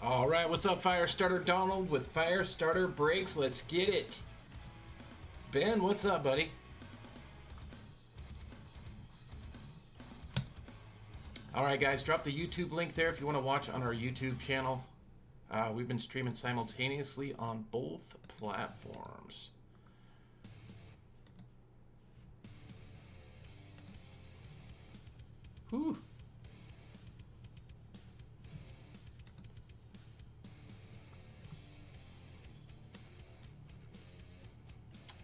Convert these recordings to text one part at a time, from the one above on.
All right, what's up, Firestarter Donald with Firestarter Brakes? Let's get it. Ben, what's up, buddy? All right, guys, drop the YouTube link there if you want to watch on our YouTube channel. We've been streaming simultaneously on both platforms. Whew.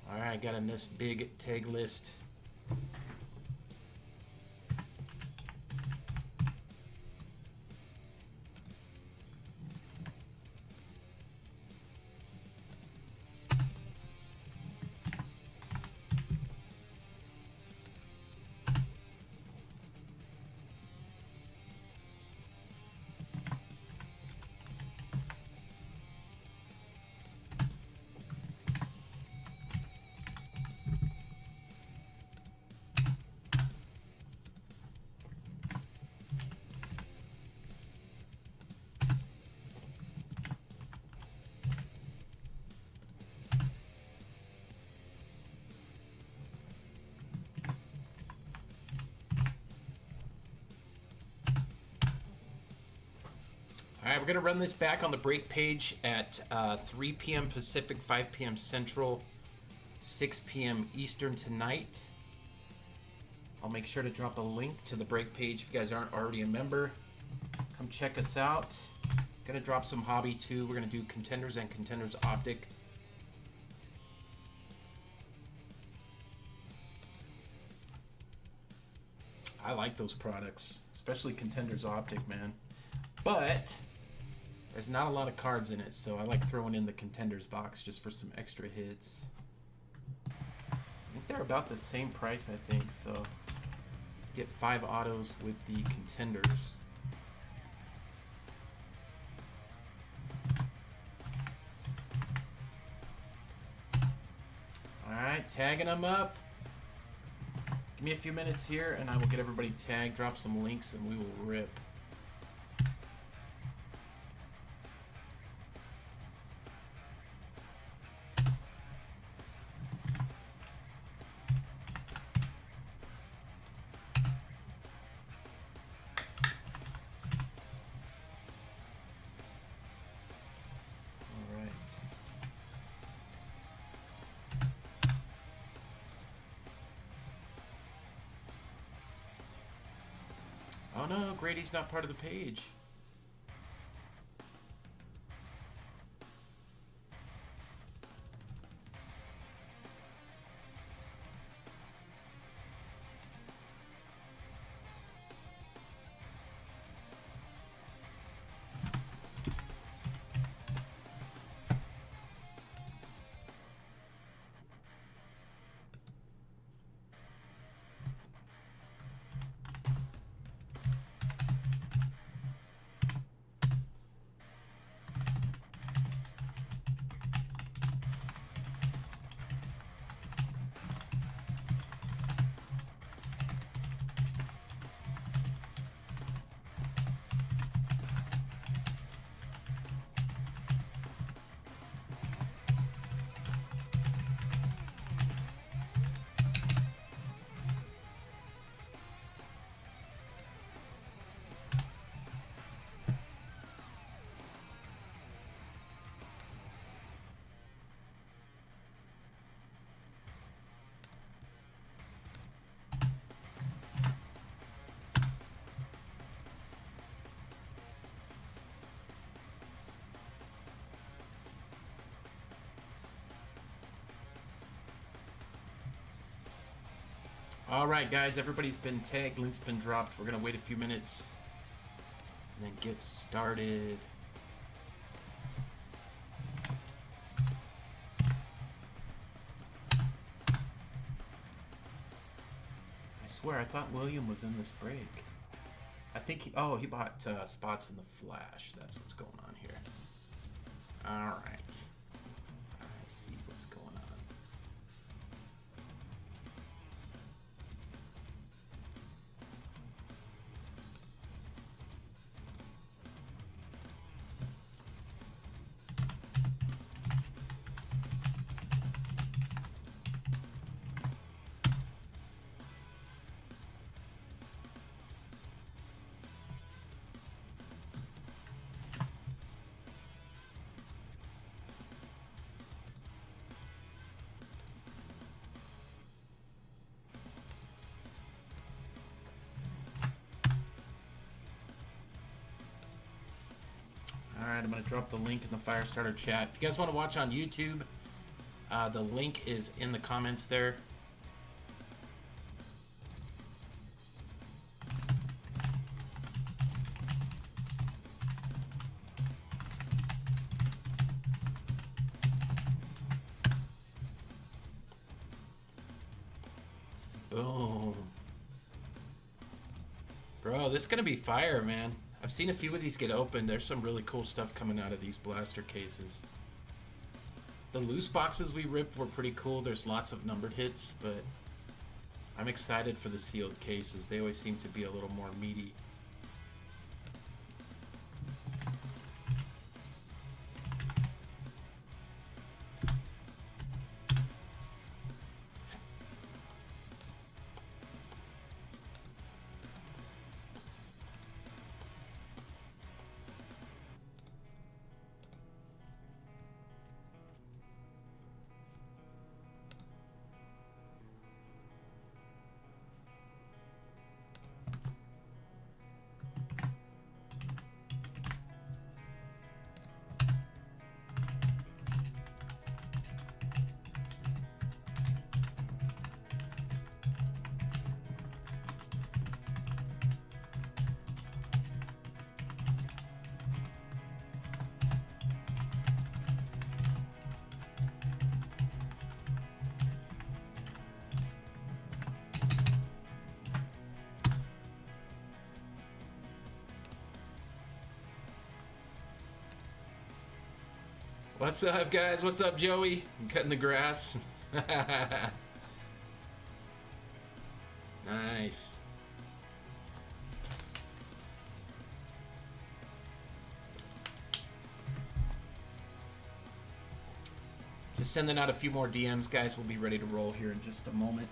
All right, got in this big tag list. All right, we're going to run this back on the break page at 3 p.m. Pacific, 5 p.m. Central, 6 p.m. Eastern tonight. I'll make sure to drop a link to the break page if you guys aren't already a member. Come check us out. Going to drop some hobby too. We're going to do Contenders and Contenders Optic. I like those products, especially Contenders Optic, man. But there's not a lot of cards in it, so I like throwing in the Contenders box just for some extra hits. I think they're about the same price, I think, so get 5 autos with the Contenders. Alright, tagging them up. Give me a few minutes here and I will get everybody tagged, drop some links, and we will rip. Oh no, Grady's not part of the page. All right, guys, everybody's been tagged, link's been dropped. We're gonna wait a few minutes and then get started. I swear, I thought William was in this break. I think he bought spots in the Flash. That's what's going on here. All right. I see what's going on. I'm going to drop the link in the Firestarter chat. If you guys want to watch on YouTube, the link is in the comments there. Boom. Bro, this is going to be fire, man. I've seen a few of these get opened. There's some really cool stuff coming out of these blaster cases. The loose boxes we ripped were pretty cool. There's lots of numbered hits, but I'm excited for the sealed cases. They always seem to be a little more meaty. What's up, guys? What's up, Joey? I'm cutting the grass. Nice. Just sending out a few more DMs, guys. We'll be ready to roll here in just a moment.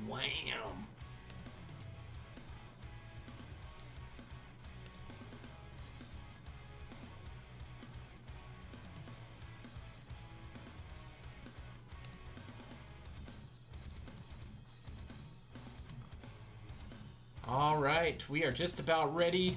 Wham! All right, we are just about ready.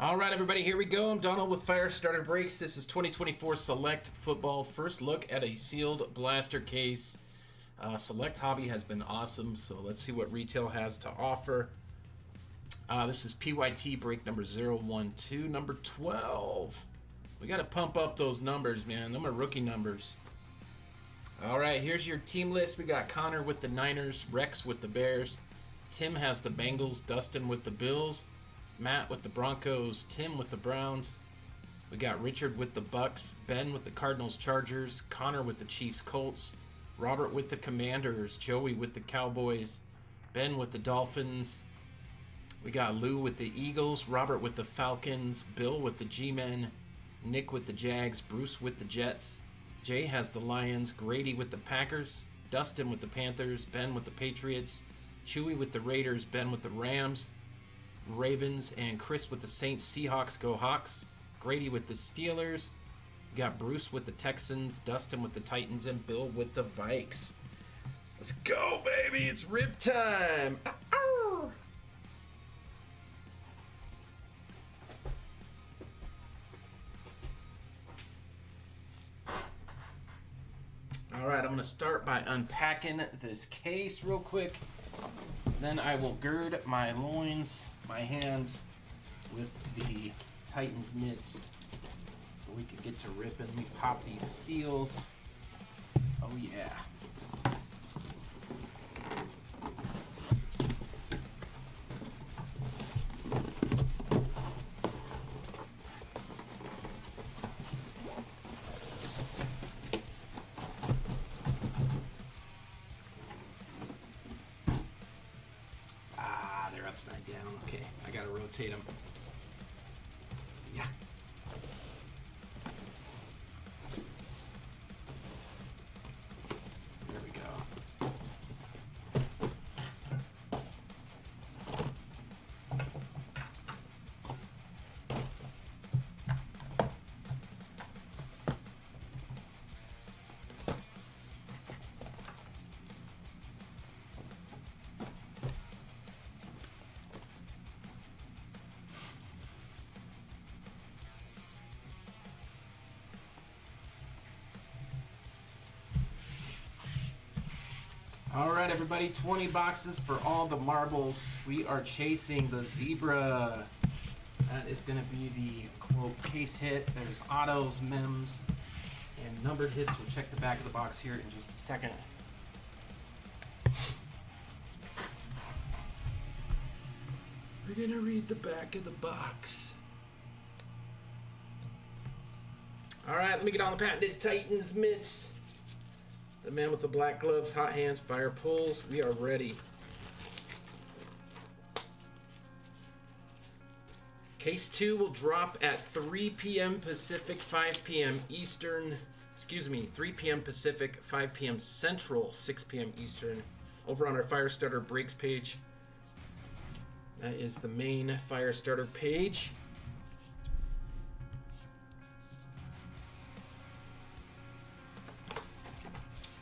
All right, everybody, here we go. I'm Donald with Firestarter Breaks. This is 2024 Select Football. First look at a sealed blaster case. Select Hobby has been awesome, so let's see what retail has to offer. This is PYT break number 012, number 12. We got to pump up those numbers, man. Them are rookie numbers. All right, here's your team list. We got Connor with the Niners, Rex with the Bears, Tim has the Bengals, Dustin with the Bills, Matt with the Broncos, Tim with the Browns. We got Richard with the Bucks, Ben with the Cardinals Chargers, Connor with the Chiefs Colts, Robert with the Commanders, Joey with the Cowboys, Ben with the Dolphins. We got Lou with the Eagles, Robert with the Falcons, Bill with the G-Men, Nick with the Jags, Bruce with the Jets, Jay has the Lions, Grady with the Packers, Dustin with the Panthers, Ben with the Patriots, Chewy with the Raiders, Ben with the Rams, Ravens, and Chris with the Saints. Seahawks, go Hawks. Grady with the Steelers. got Bruce with the Texans, Dustin with the Titans, and Bill with the Vikes. Let's go, baby! It's rip time! Ow! Alright, I'm going to start by unpacking this case real quick. Then I will gird my loins, my hands, with the Titans mitts so we can get to ripping. Let me pop these seals. Oh yeah. They're upside down. Okay, I gotta rotate them. Yeah. There we go. All right, everybody, 20 boxes for all the marbles. We are chasing the zebra. That is going to be the, quote, case hit. There's autos, mems, and numbered hits. We'll check the back of the box here in just a second. We're going to read the back of the box. All right, let me get on the patented Titans mitts. The man with the black gloves, hot hands, fire pulls. We are ready. Case 2 will drop at 3 p.m. Pacific, 5 p.m. Eastern. 3 p.m. Pacific, 5 p.m. Central, 6 p.m. Eastern. Over on our Firestarter breaks page. That is the main Firestarter page.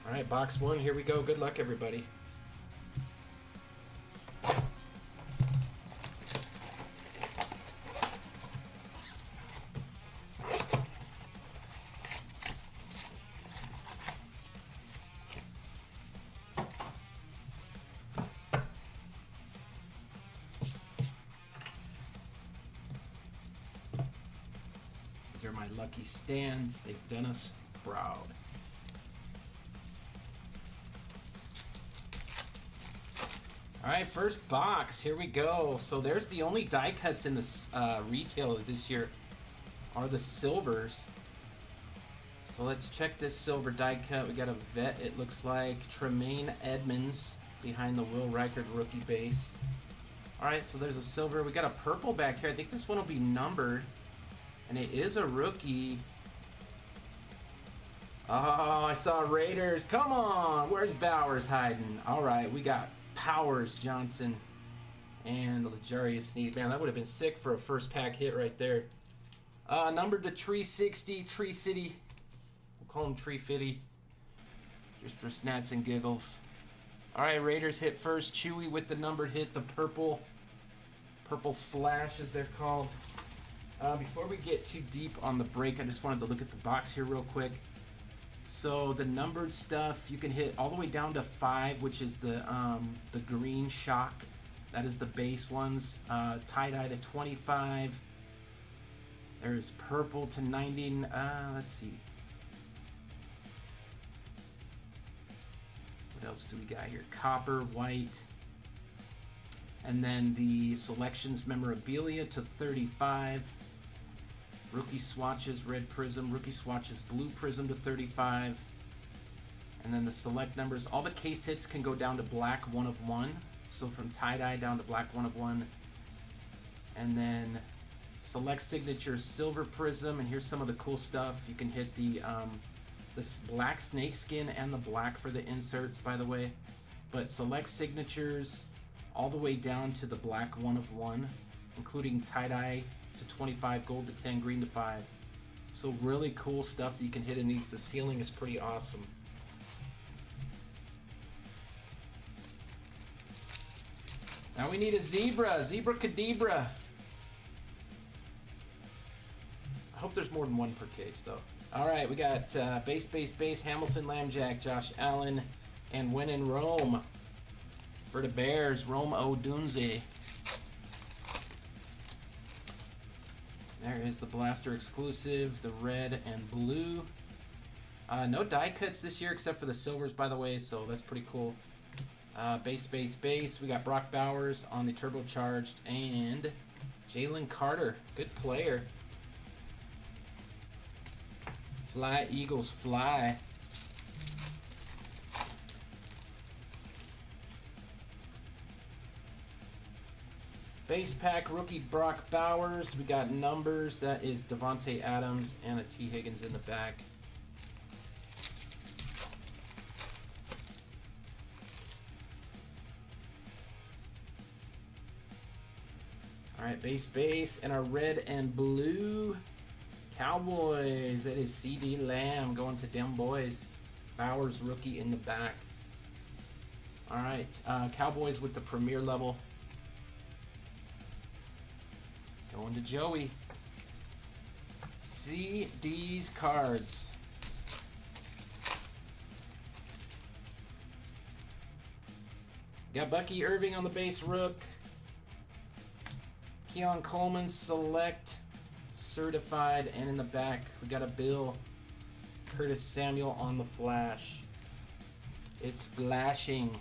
All right, box 1, here we go. Good luck, everybody. These are my lucky stands. They've done us proud. All right, first box, here we go. So there's the only die cuts in this retail this year are the silvers. So let's check this silver die cut. We got a vet, it looks like. Tremaine Edmonds behind the Will Reichard rookie base. All right, so there's a silver. We got a purple back here. I think this one will be numbered. And it is a rookie. Oh, I saw Raiders. Come on, where's Bowers hiding? All right, we got Powers, Johnson, and L'Jarius Sneed. Man, that would have been sick for a first pack hit right there. Numbered to Tree 60, Tree City. We'll call him Tree Fitty, just for snats and giggles. All right, Raiders hit first. Chewy with the numbered hit, the purple flash, as they're called. Before we get too deep on the break, I just wanted to look at the box here real quick. So the numbered stuff, you can hit all the way down to 5, which is the green shock. That is the base ones. Tie-dye to 25. There's purple to 90. Let's see. What else do we got here? Copper, white. And then the selections memorabilia to 35. Rookie swatches, red prism. Rookie swatches, blue prism to 35. And then the select numbers. All the case hits can go down to black 1 of 1. So from tie-dye down to black 1 of 1. And then select signatures, silver prism. And here's some of the cool stuff. You can hit the black snakeskin and the black for the inserts, by the way. But select signatures all the way down to the black 1 of 1, including tie-dye to 25, gold to 10, green to 5. So really cool stuff that you can hit in these. The ceiling is pretty awesome. Now we need a zebra. Zebra Kadebra. I hope there's more than one per case, though. All right, we got base, Hamilton, Lambjack, Josh Allen, and When in Rome. For the Bears, Rome Odunze. There is the Blaster exclusive, the red and blue. No die cuts this year except for the silvers, by the way, so that's pretty cool. Base. We got Brock Bowers on the turbocharged and Jalen Carter. Good player. Fly, Eagles, fly. Base pack rookie Brock Bowers. We got numbers. That is Devontae Adams and a T. Higgins in the back. All right, base, and our red and blue Cowboys. That is CD Lamb going to them boys. Bowers rookie in the back. All right, Cowboys with the premier level. Going to Joey. CD's cards. Got Bucky Irving on the base rook. Keon Coleman select certified, and in the back we got a Bill Curtis Samuel on the flash. It's flashing.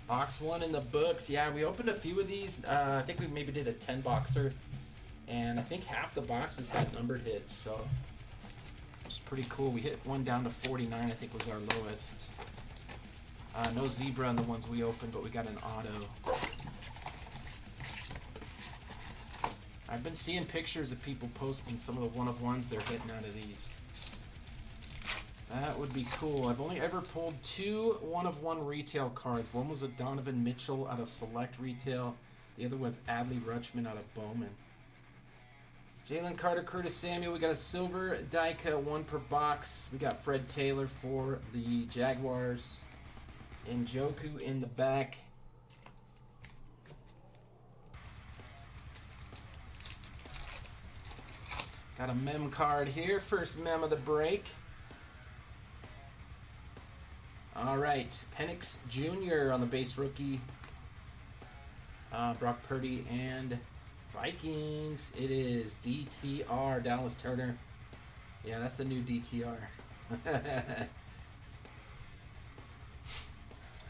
Box 1 in the books. Yeah, we opened a few of these. I think we maybe did a 10 boxer, and I think half the boxes had numbered hits, so it's pretty cool. We hit one down to 49, I think was our lowest. No zebra on the ones we opened, but we got an auto. I've been seeing pictures of people posting some of the one-of-ones they're hitting out of these. That would be cool. I've only ever pulled 2 one-of-one retail cards. One was a Donovan Mitchell out of Select Retail. The other was Adley Rutschman out of Bowman. Jalen Carter, Curtis Samuel. We got a silver die cut, 1 per box. We got Fred Taylor for the Jaguars. And Njoku in the back. Got a mem card here. First mem of the break. All right, Penix Jr. on the base rookie. Brock Purdy and Vikings. It is DTR, Dallas Turner. Yeah, that's the new DTR.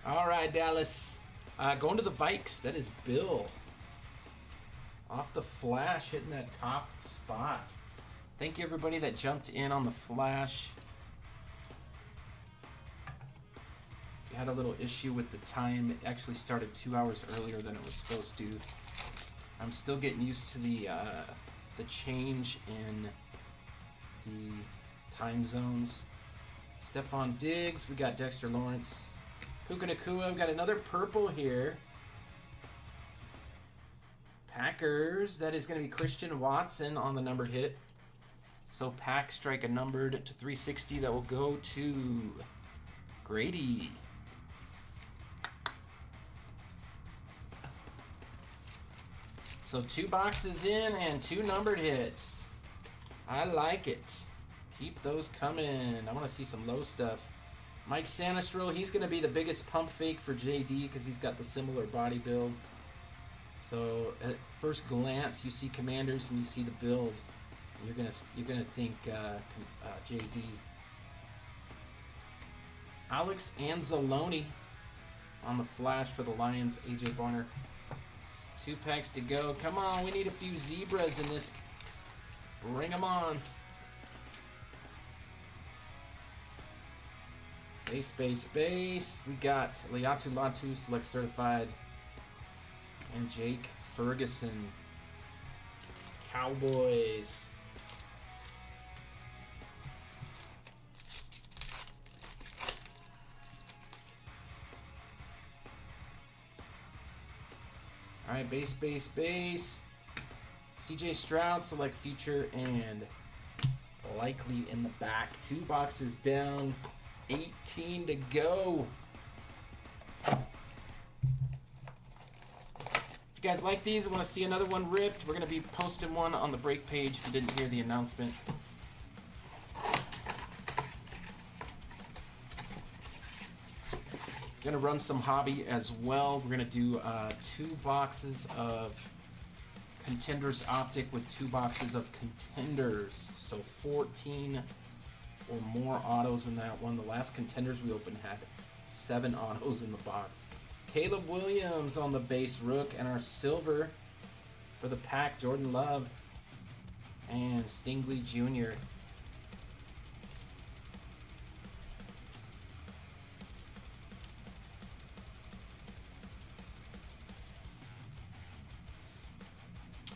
All right, Dallas. Going to the Vikes. That is Bill. Off the flash, hitting that top spot. Thank you, everybody that jumped in on the flash. We had a little issue with the time. It actually started 2 hours earlier than it was supposed to. I'm still getting used to the change in the time zones. Stephon Diggs. We got Dexter Lawrence. Puka Nacua. We've got another purple here. Packers. That is going to be Christian Watson on the numbered hit. So pack strike a numbered to 360 that will go to Grady. So 2 boxes in and 2 numbered hits. I like it. Keep those coming. I want to see some low stuff. Mike Sanistro, he's going to be the biggest pump fake for JD because he's got the similar body build. So at first glance, you see Commanders and you see the build. You're gonna think JD. Alex Anzalone on the flash for the Lions. AJ Barner. 2 packs to go. Come on, we need a few zebras in this. Bring them on. Base. We got Leatu Latu select certified, and Jake Ferguson. Cowboys. All right, base. CJ Stroud, select feature, and likely in the back. 2 boxes down, 18 to go. If you guys like these, want to see another one ripped, we're going to be posting one on the break page if you didn't hear the announcement. Going to run some hobby as well. We're going to do 2 boxes of Contenders Optic with 2 boxes of Contenders. So 14 or more autos in that one. The last Contenders we opened had 7 autos in the box. Caleb Williams on the base Rook, and our silver for the pack, Jordan Love and Stingley Jr.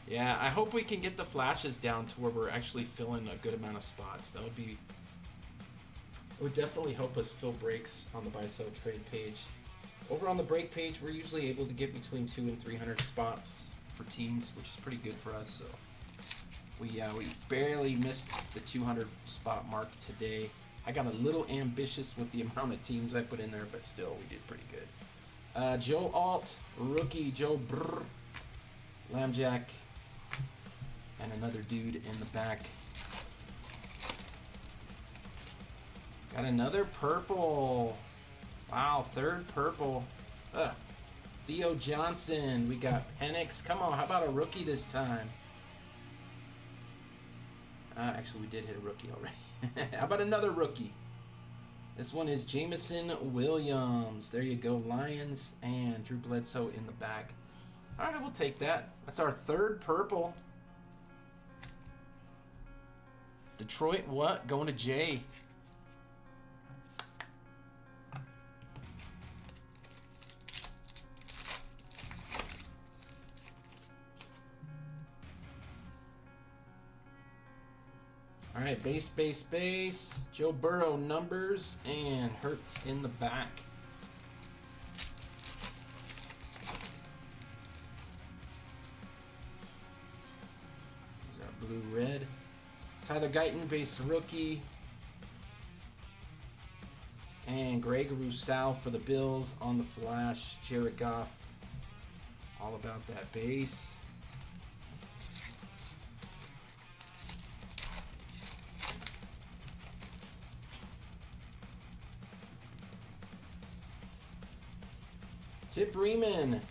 Yeah, I hope we can get the flashes down to where we're actually filling a good amount of spots. That would be, it would definitely help us fill breaks on the buy sell trade page. Over on the break page, we're usually able to get between 200 and 300 spots for teams, which is pretty good for us. So we barely missed the 200 spot mark today. I got a little ambitious with the amount of teams I put in there, but still we did pretty good. Joe Alt, rookie Joe Brr, Lambjack, and another dude in the back. Got another purple. Wow, 3rd purple. Theo Johnson. We got Penix. Come on, how about a rookie this time? Actually, we did hit a rookie already. How about another rookie? This one is Jameson Williams. There you go, Lions, and Drew Bledsoe in the back. All right, we'll take that. That's our 3rd purple. Detroit, what? Going to Jay. All right, base. Joe Burrow numbers and Hurts in the back. There's our blue-red. Tyler Guyton, base rookie. And Greg Rousseau for the Bills on the flash. Jared Goff. All about that base. Tip Riemann.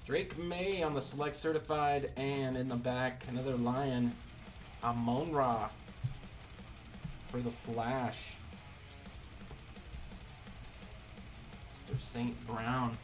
Drake May on the select certified, and in the back, another Lion, Amon-Ra for the flash. Mr. St. Brown.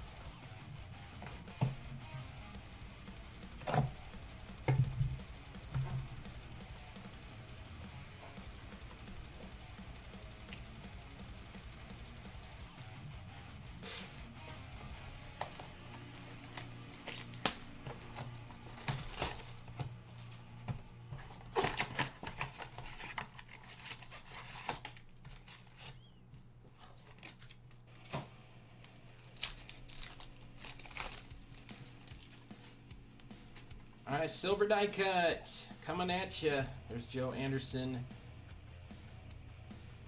All right, silver die cut coming at you. There's Joe Anderson.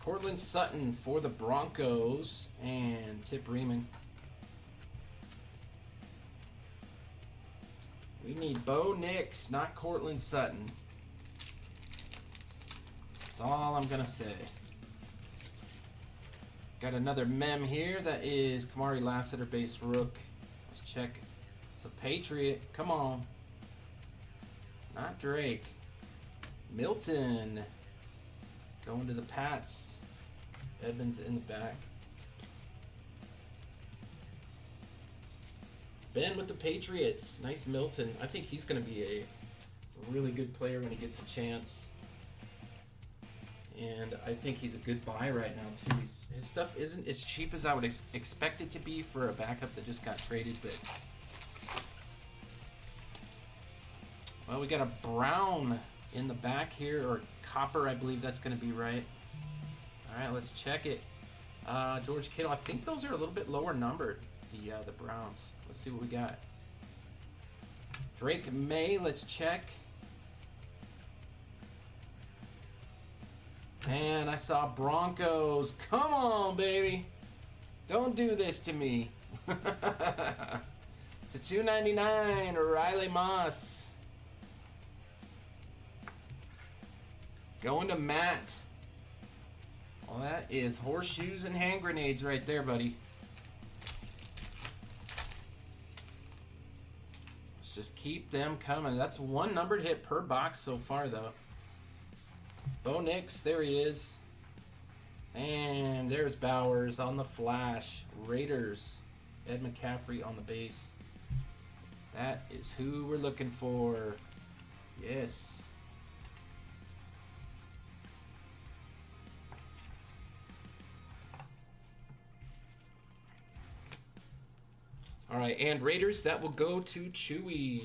Cortland Sutton for the Broncos and Tip Riemann. We need Bo Nix, not Cortland Sutton. That's all I'm going to say. Got another mem here. That is Kamari Lassiter, base Rook. Let's check. It's a Patriot. Come on. Not Drake. Milton. Going to the Pats. Edmonds in the back. Ben with the Patriots. Nice Milton. I think he's going to be a really good player when he gets a chance. And I think he's a good buy right now, too. His stuff isn't as cheap as I would expect it to be for a backup that just got traded, but... Well, we got a brown in the back here, or copper, I believe that's going to be right. All right, let's check it. George Kittle, I think those are a little bit lower numbered, the Browns. Let's see what we got. Drake May, let's check. And I saw Broncos. Come on, baby. Don't do this to me. To $2.99, Riley Moss. Going to Matt. Well, that is horseshoes and hand grenades right there, buddy. Let's just keep them coming. That's one numbered hit per box so far, though. Bo Nix, there he is. And there's Bowers on the flash. Raiders, Ed McCaffrey on the base. That is who we're looking for. Yes. All right, and Raiders, that will go to Chewy.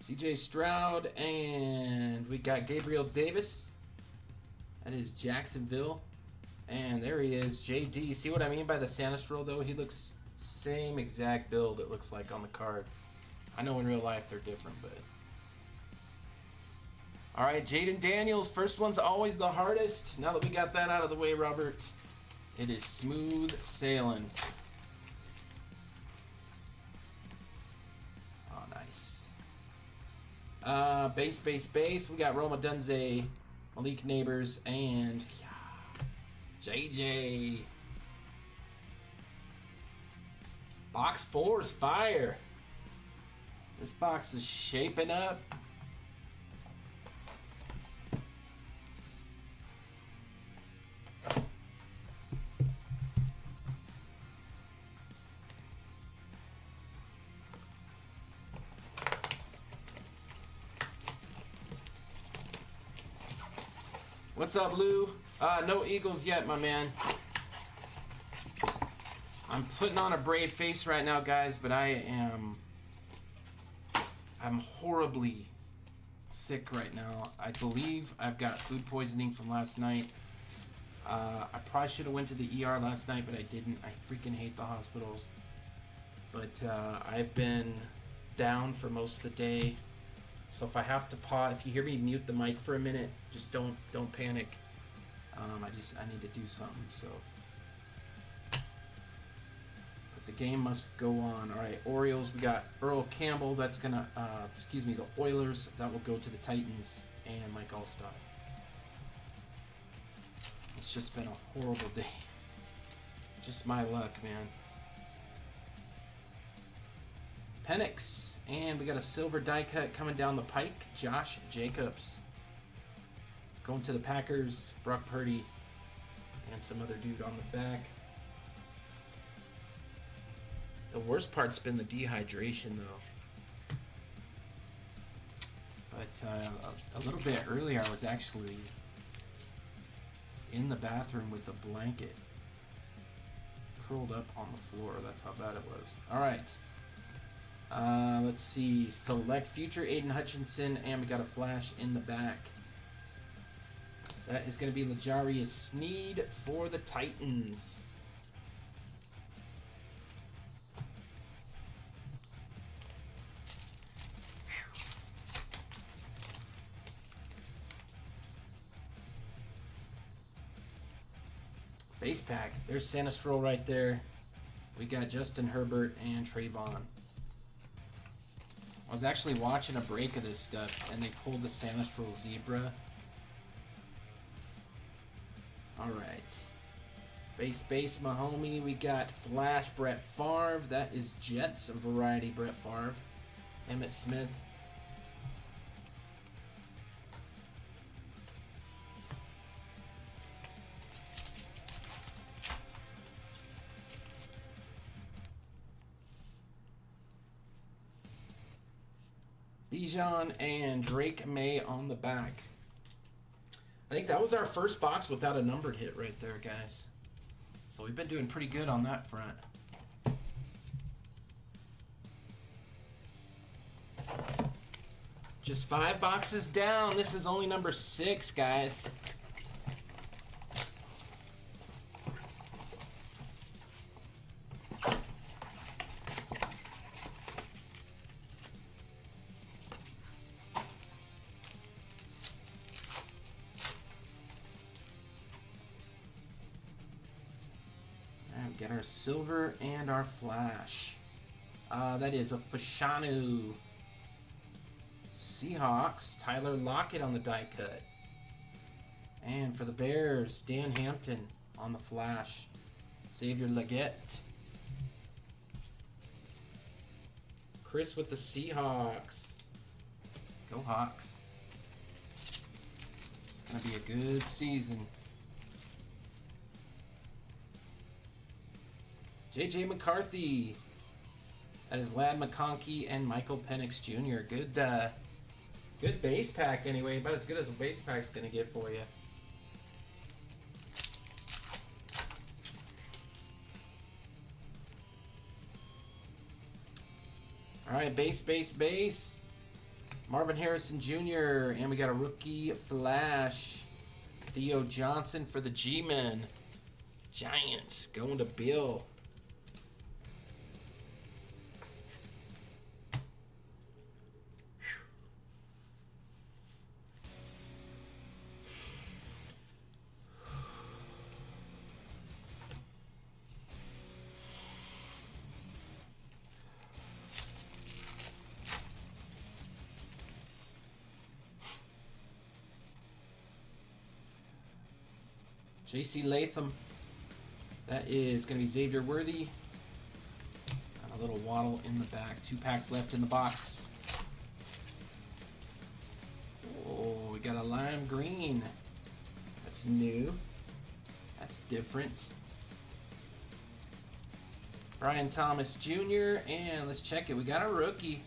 CJ Stroud, and we got Gabriel Davis. That is Jacksonville. And there he is, JD. See what I mean by the Sinistro, though? He looks same exact build it looks like on the card. I know in real life they're different, but... All right, Jaden Daniels. First one's always the hardest. Now that we got that out of the way, Robert, it is smooth sailing. Base. We got Roma Dunze, Malik Neighbors, and JJ. Box 4's fire. This box is shaping up. What's up, Lou? No Eagles yet, my man. I'm putting on a brave face right now, guys, but I'm horribly sick right now. I believe I've got food poisoning from last night. I probably should have went to the ER last night, but I didn't. I freaking hate the hospitals. But I've been down for most of the day. So if I have to pause, if you hear me mute the mic for a minute, just don't panic. I need to do something. So, but the game must go on. All right, Orioles. We got Earl Campbell. That's gonna, the Oilers. That will go to the Titans and Mike Allstott. It's just been a horrible day. Just my luck, man. Penix. And we got a silver die cut coming down the pike. Josh Jacobs. Going to the Packers. Brock Purdy. And some other dude on the back. The worst part's been the dehydration, though. But a little bit earlier, I was actually in the bathroom with a blanket curled up on the floor. That's how bad it was. All right. Let's see. Select future Aiden Hutchinson, and we got a flash in the back. That is going to be L'Jarius Sneed for the Titans. Base pack. There's Sinistro right there. We got Justin Herbert and Trayvon. I was actually watching a break of this stuff, and they pulled the Sinistro Zebra. Alright. Base Mahomie. We got Flash Brett Favre. That is Jets variety Brett Favre. Emmitt Smith. Bijan and Drake May on the back. I think that was our first box without a numbered hit right there, guys. So we've been doing pretty good on that front. Just 5 boxes down. This is only number 6, guys. Alright, we got our silver and our flash. That is a Fashanu. Seahawks, Tyler Lockett on the die cut. And for the Bears, Dan Hampton on the flash. Xavier Legette. Chris with the Seahawks. Go Hawks. It's going to be a good season. J.J. McCarthy. That is Ladd McConkey and Michael Penix Jr. Good base pack anyway. About as good as a base pack's going to get for you. Alright, base. Marvin Harrison Jr. And we got a rookie flash. Theo Johnson for the G-Men. Giants going to Bill. J.C. Latham. That is going to be Xavier Worthy. Got a little waddle in the back. 2 packs left in the box. Oh, we got a lime green. That's new. That's different. Brian Thomas Jr. And let's check it. We got a rookie.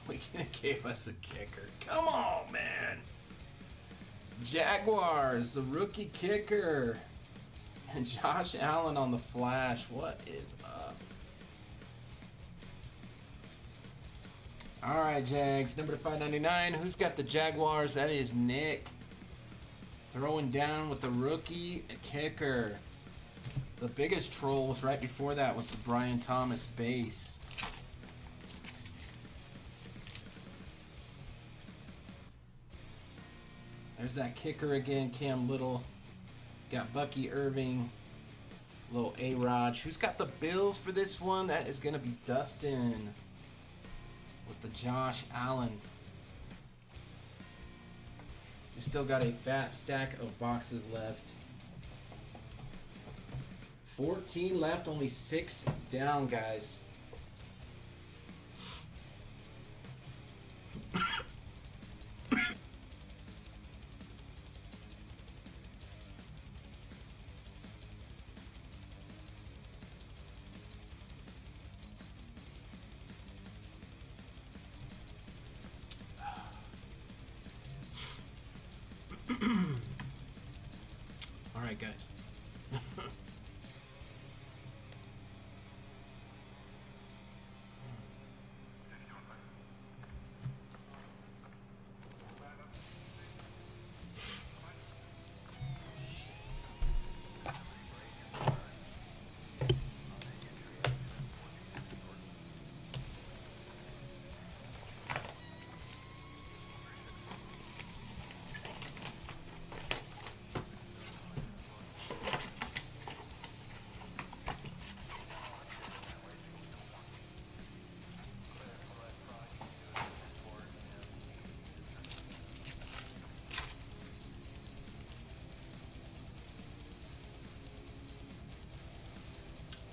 We gave us a kicker. Come on, man. Jaguars, the rookie kicker. And Josh Allen on the flash. What is up? All right, Jags. Number 599. Who's got the Jaguars? That is Nick. Throwing down with the rookie kicker. The biggest troll was right before that was the Brian Thomas base. There's that kicker again, Cam Little. Got Bucky Irving. Little A-Rod. Who's got the Bills for this one? That is going to be Dustin. With the Josh Allen. We still got a fat stack of boxes left. 14 left, only 6 down, guys. All right, guys.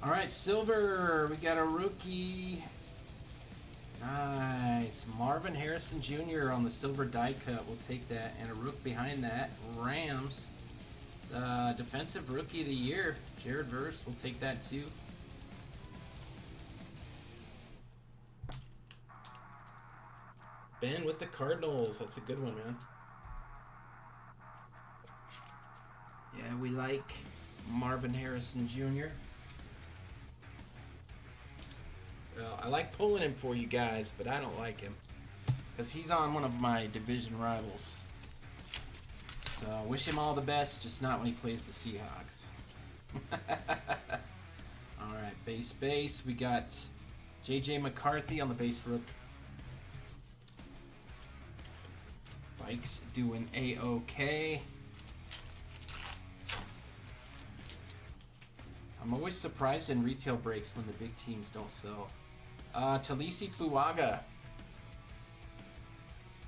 All right, silver. We got a rookie. Nice. Marvin Harrison Jr. on the silver die cut. We'll take that. And a rook behind that. Rams. Defensive Rookie of the Year. Jared Verse. We'll take that too. Ben with the Cardinals. That's a good one, man. Yeah, we like Marvin Harrison Jr. Well, I like pulling him for you guys, but I don't like him. Because he's on one of my division rivals. So, wish him all the best, just not when he plays the Seahawks. Alright, base. We got J.J. McCarthy on the base rook. Mike's doing A-OK. I'm always surprised in retail breaks when the big teams don't sell. Talisi Fuaga.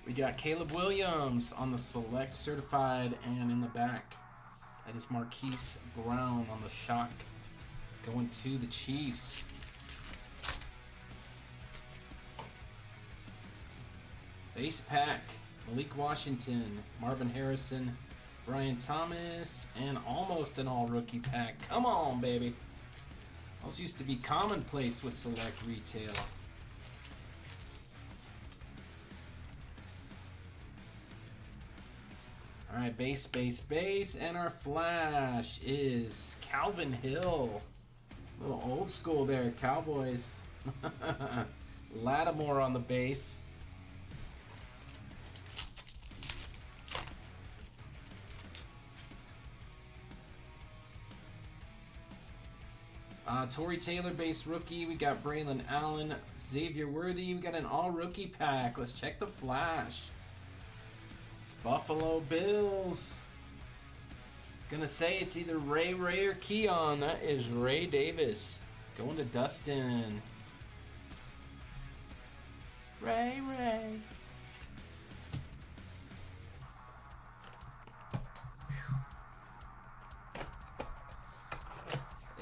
We got Caleb Williams on the select certified, and in the back, that is Marquise Brown on the shock, going to the Chiefs. Base pack, Malik Washington, Marvin Harrison, Brian Thomas, and almost an all-rookie pack. Come on, baby. Those used to be commonplace with select retail. All right, base, and our flash is Calvin Hill. A little old school there, Cowboys. Lattimore on the base. Torrey Taylor, base rookie. We got Braylon Allen, Xavier Worthy. We got an all-rookie pack. Let's check the flash. It's Buffalo Bills. Gonna say it's either Ray or Keon. That is Ray Davis. Going to Dustin. Ray.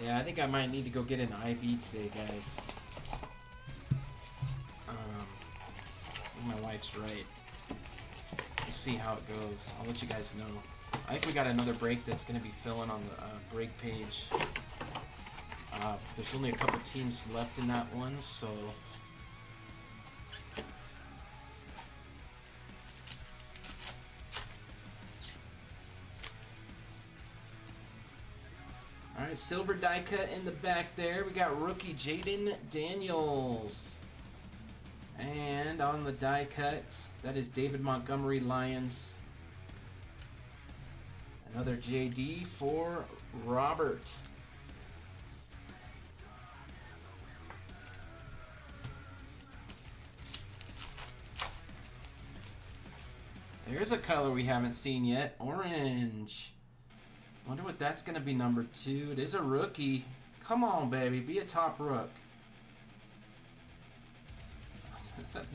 Yeah, I think I might need to go get an IV today, guys. My wife's right. We'll see how it goes. I'll let you guys know. I think we got another break that's going to be filling on the break page. There's only a couple teams left in that one, so... Alright, silver die cut in the back there. We got rookie Jaden Daniels. And on the die cut, that is David Montgomery, Lions. Another JD for Robert. There's a color we haven't seen yet. Orange. Wonder what that's going to be, number 2. It is a rookie. Come on, baby. Be a top rook.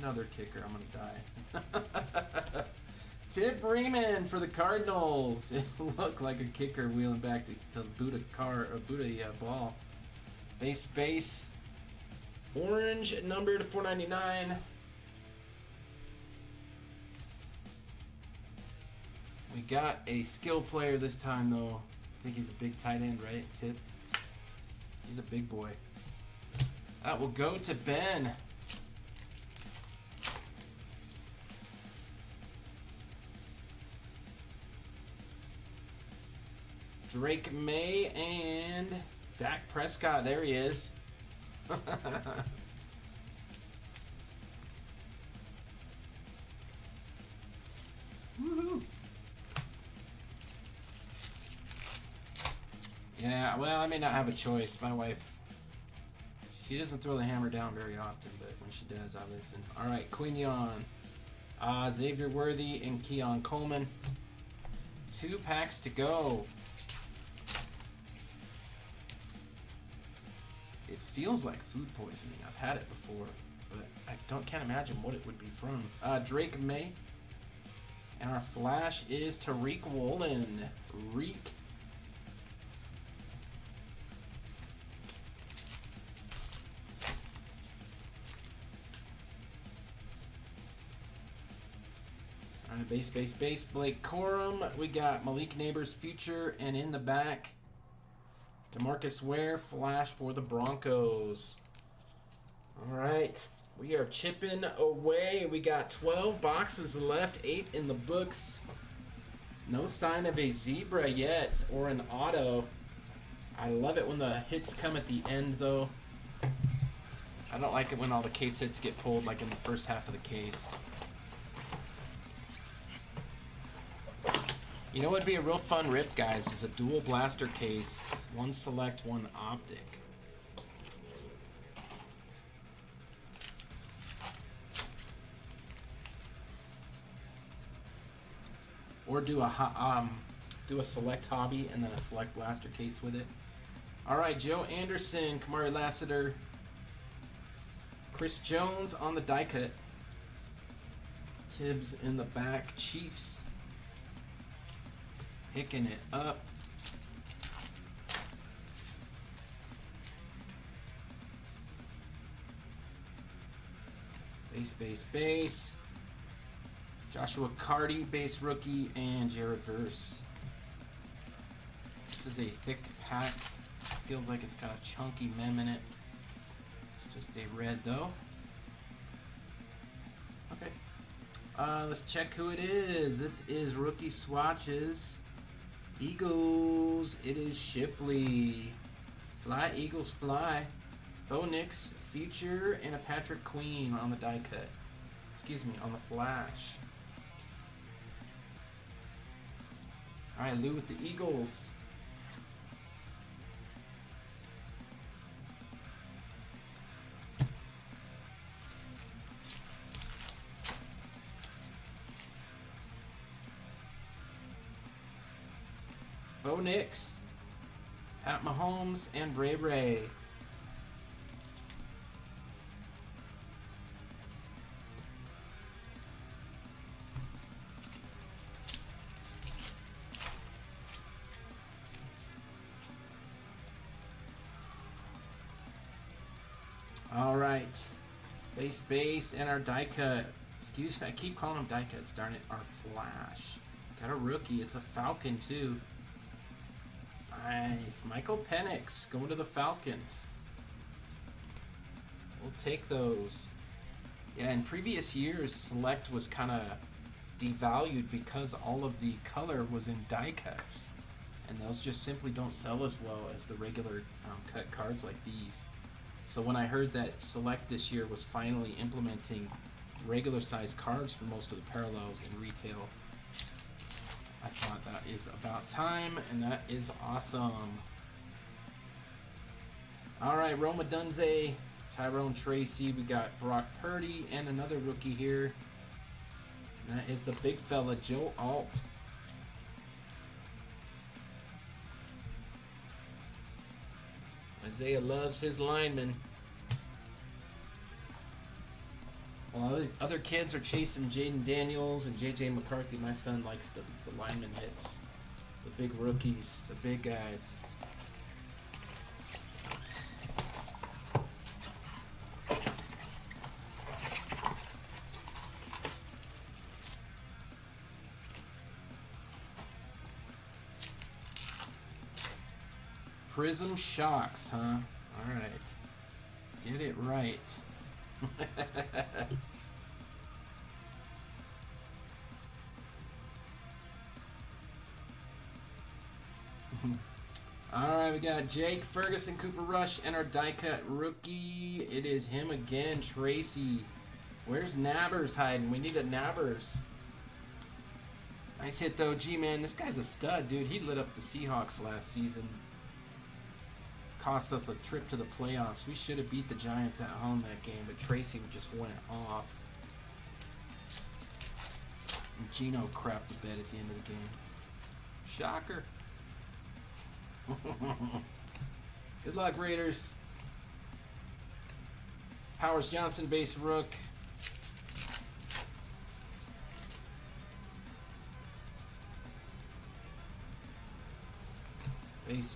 Another kicker. I'm going to die. Tip Bremen for the Cardinals. It looked like a kicker wheeling back to boot a ball. Base. Orange, numbered 499. We got a skill player this time, though. I think he's a big tight end, right? Tip. He's a big boy. That will go to Ben. Drake May and Dak Prescott. There he is. Woohoo! Yeah, well, I may not have a choice. My wife, she doesn't throw the hammer down very often, but when she does, I listen. All right, Quignon, Xavier Worthy, and Keon Coleman. 2 packs to go. It feels like food poisoning. I've had it before, but I can't imagine what it would be from. Drake May. And our flash is Tariq Woolen. Reek. Base. Blake Corum. We got Malik Neighbors future, and in the back, DeMarcus Ware flash for the Broncos. All right, we are chipping away. We got 12 boxes left, 8 in the books. No sign of a zebra yet or an auto. I love it when the hits come at the end, though. I don't like it when all the case hits get pulled like in the first half of the case. You know what would be a real fun rip, guys, is a dual blaster case. 1 select, 1 optic. or do a select hobby and then a select blaster case with it. All right, Joe Anderson, Kamari Lassiter, Chris Jones on the die cut. Tibbs in the back. Chiefs picking it up. Base. Joshua Carty, base rookie, and Jared Verse. This is a thick pack. Feels like it's got a chunky mem in it. It's just a red though. Okay. Let's check who it is. This is Rookie Swatches. Eagles. It is Shipley. Fly, Eagles, fly. Bo Nix, Future, and a Patrick Queen on the die cut. Excuse me, on the flash. Alright, Lou with the Eagles. Bo Nix, Pat Mahomes, and Ray. All right, base, and our die cut. Excuse me, I keep calling them die cuts. Darn it, our flash. Got a rookie. It's a Falcon too. Nice, Michael Penix going to the Falcons. We'll take those. Yeah, in previous years, Select was kind of devalued because all of the color was in die cuts, and those just simply don't sell as well as the regular cut cards like these. So when I heard that Select this year was finally implementing regular size cards for most of the parallels in retail, I thought that is about time, and that is awesome. All right, Roma Dunze, Tyrone Tracy, we got Brock Purdy, and another rookie here. And that is the big fella, Joe Alt. Isaiah loves his linemen. While other kids are chasing Jaden Daniels and JJ McCarthy, my son likes the lineman hits. The big rookies, the big guys. Prism Shocks, huh? Alright. Get it right. Alright, we got Jake Ferguson, Cooper Rush, and our die cut rookie. It is him again, Tracy. Where's Nabbers hiding? We need a Nabbers. Nice hit though. Gee, man, this guy's a stud, dude. He lit up the Seahawks last season. Cost us a trip to the playoffs. We should have beat the Giants at home that game, but Tracy just went off. And Gino crapped the bed at the end of the game. Shocker. Good luck, Raiders. Powers Johnson, base rook.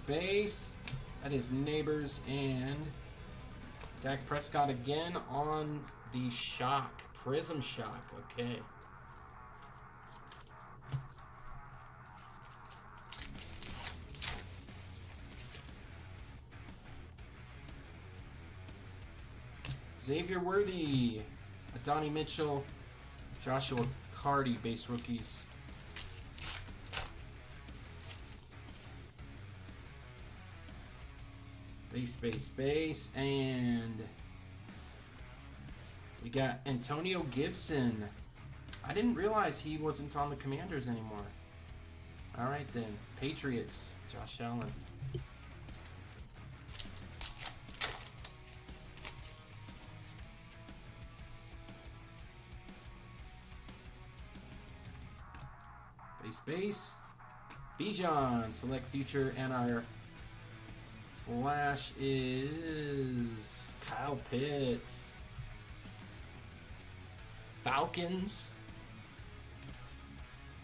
Base. That is Neighbors, and Dak Prescott again on the shock. Prism shock, okay. Xavier Worthy, Adonai Mitchell, Joshua Carty, base rookies. Base, and we got Antonio Gibson. I didn't realize he wasn't on the Commanders anymore. All right then, Patriots, Josh Allen. Base. Bijan, select future, and our flash is Kyle Pitts. Falcons.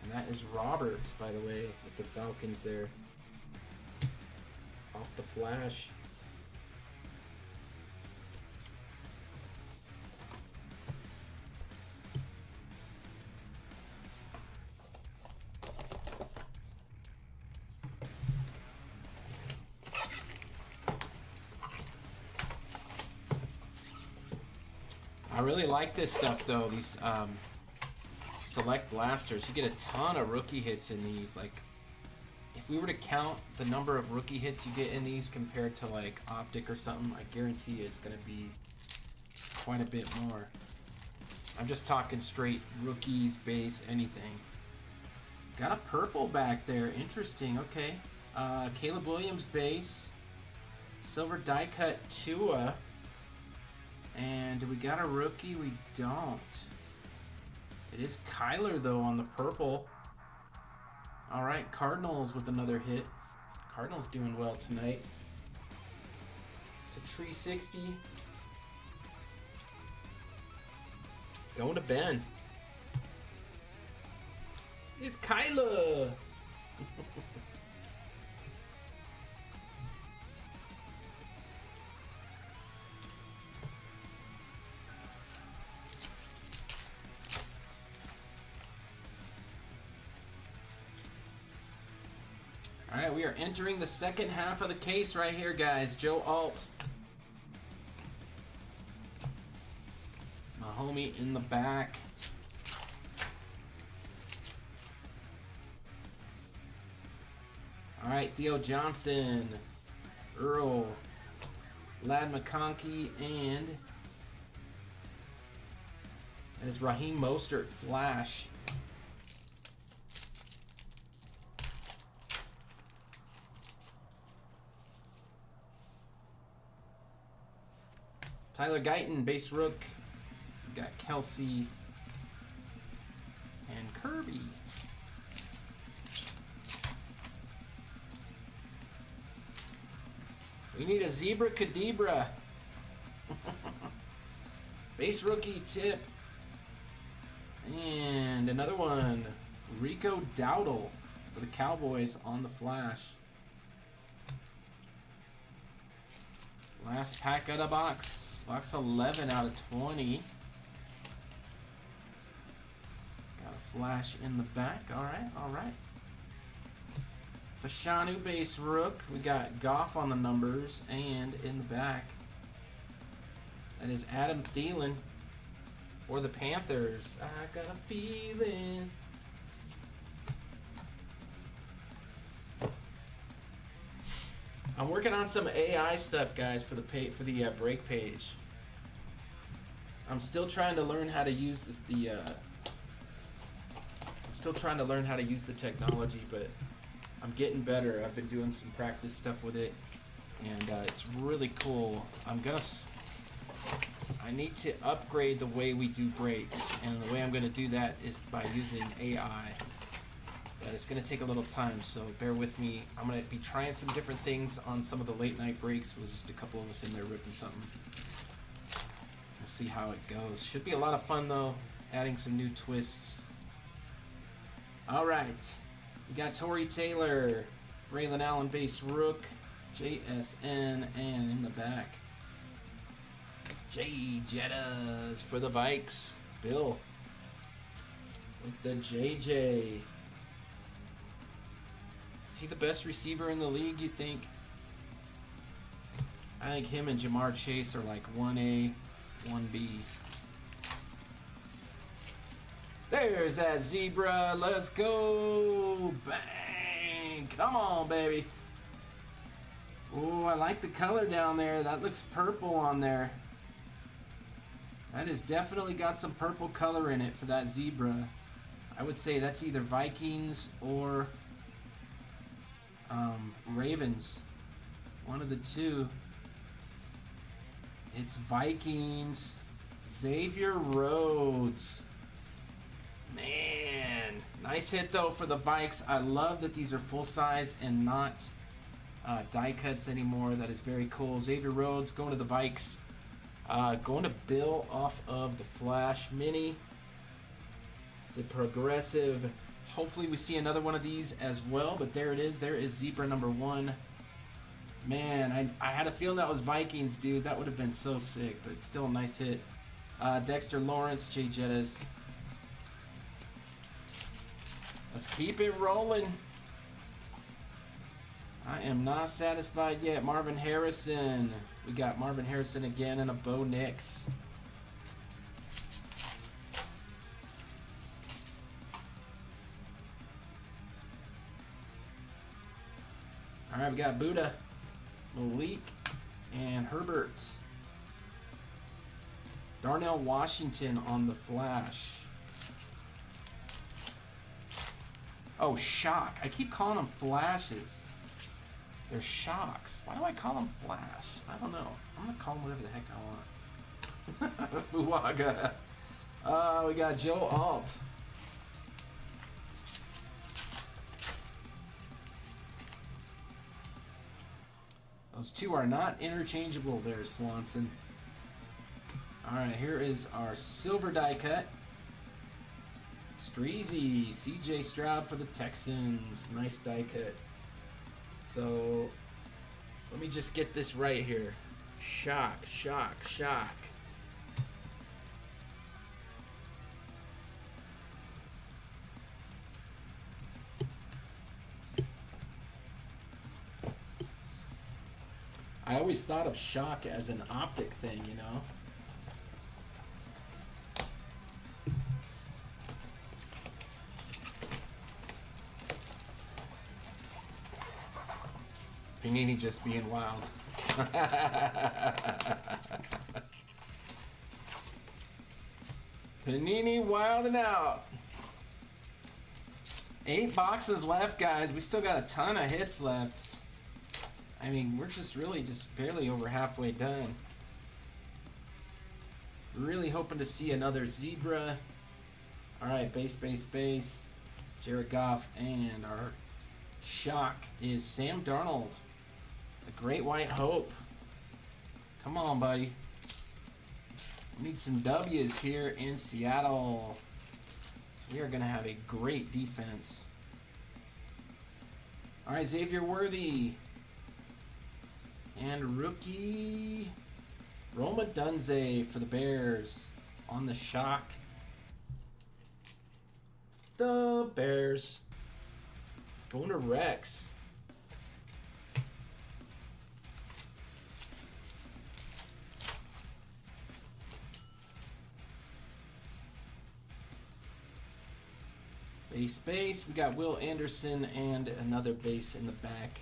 And that is Robert, by the way, with the Falcons there. Off the flash. I really like this stuff though, these select blasters. You get a ton of rookie hits in these. Like, if we were to count the number of rookie hits you get in these compared to like Optic or something, I guarantee you it's gonna be quite a bit more. I'm just talking straight rookies, base, anything. Got a purple back there, interesting, okay. Caleb Williams base, silver die cut Tua, and we got a rookie? We don't. It is Kyler, though, on the purple. All right, Cardinals with another hit. Cardinals doing well tonight. To 360. Going to Ben. It's Kyler. All right, we are entering the second half of the case right here, guys. Joe Alt. My homie in the back. All right, Theo Johnson, Earl, Lad McConkey, and that is Raheem Mostert Flash. Tyler Guyton, base rook. We got Kelsey and Kirby. We need a Zebra Kadibra. Base rookie tip. And another one. Rico Dowdle for the Cowboys on the flash. Last pack of the box. Box 11 out of 20. Got a flash in the back. All right, all right. Fashanu base rook. We got Goff on the numbers and in the back. That is Adam Thielen for the Panthers. I got a feeling. I'm working on some AI stuff, guys, for the break page. I'm still trying to learn how to use this. I'm still trying to learn how to use the technology, but I'm getting better. I've been doing some practice stuff with it, and it's really cool. I need to upgrade the way we do breaks, and the way I'm going to do that is by using AI. But it's going to take a little time, so bear with me. I'm going to be trying some different things on some of the late night breaks with just a couple of us in there ripping something. We'll see how it goes. Should be a lot of fun, though, adding some new twists. All right. We got Torrey Taylor, Braylon Allen base rook, JSN, and in the back, J Jettas for the Vikes. Bill with the JJ. Is he the best receiver in the league, you think? I think him and Jamar Chase are like 1A, 1B. There's that zebra. Let's go. Bang. Come on, baby. Oh, I like the color down there. That looks purple on there. That has definitely got some purple color in it for that zebra. I would say that's either Vikings or Ravens. One of the two. It's Vikings. Xavier Rhodes. Man, nice hit though for the Vikes. I love that these are full size and not die cuts anymore. That is very cool. Xavier Rhodes going to the Vikes. Going to Bill off of the Flash Mini. The Progressive. Hopefully we see another one of these as well, but there it is. There is Zebra number 1. Man, I had a feeling that was Vikings, dude. That would have been so sick, but it's still a nice hit. Dexter Lawrence, Jay Jettas. Let's keep it rolling. I am not satisfied yet. Marvin Harrison. We got Marvin Harrison again and a Bo Nix. All right, we got Buddha, Malik, and Herbert. Darnell Washington on the Flash. Oh, Shock. I keep calling them Flashes. They're Shocks. Why do I call them Flash? I don't know. I'm going to call them whatever the heck I want. Fuwaga. We got Joe Alt. Those two are not interchangeable there, Swanson. Alright, here is our silver die cut. Streezy, CJ Stroud for the Texans. Nice die cut. So, let me just get this right here. Shock, shock, shock. I always thought of shock as an optic thing, you know? Panini just being wild. Panini wilding out. 8 boxes left, guys. We still got a ton of hits left. I mean, we're just really just barely over halfway done. Really hoping to see another Zebra. All right, base. Jared Goff, and our shock is Sam Darnold. The Great White Hope. Come on, buddy. We need some W's here in Seattle. So we are going to have a great defense. All right, Xavier Worthy. And rookie Roma Dunze for the Bears on the shock. The Bears. Going to Rex. Base. We got Will Anderson and another base in the back.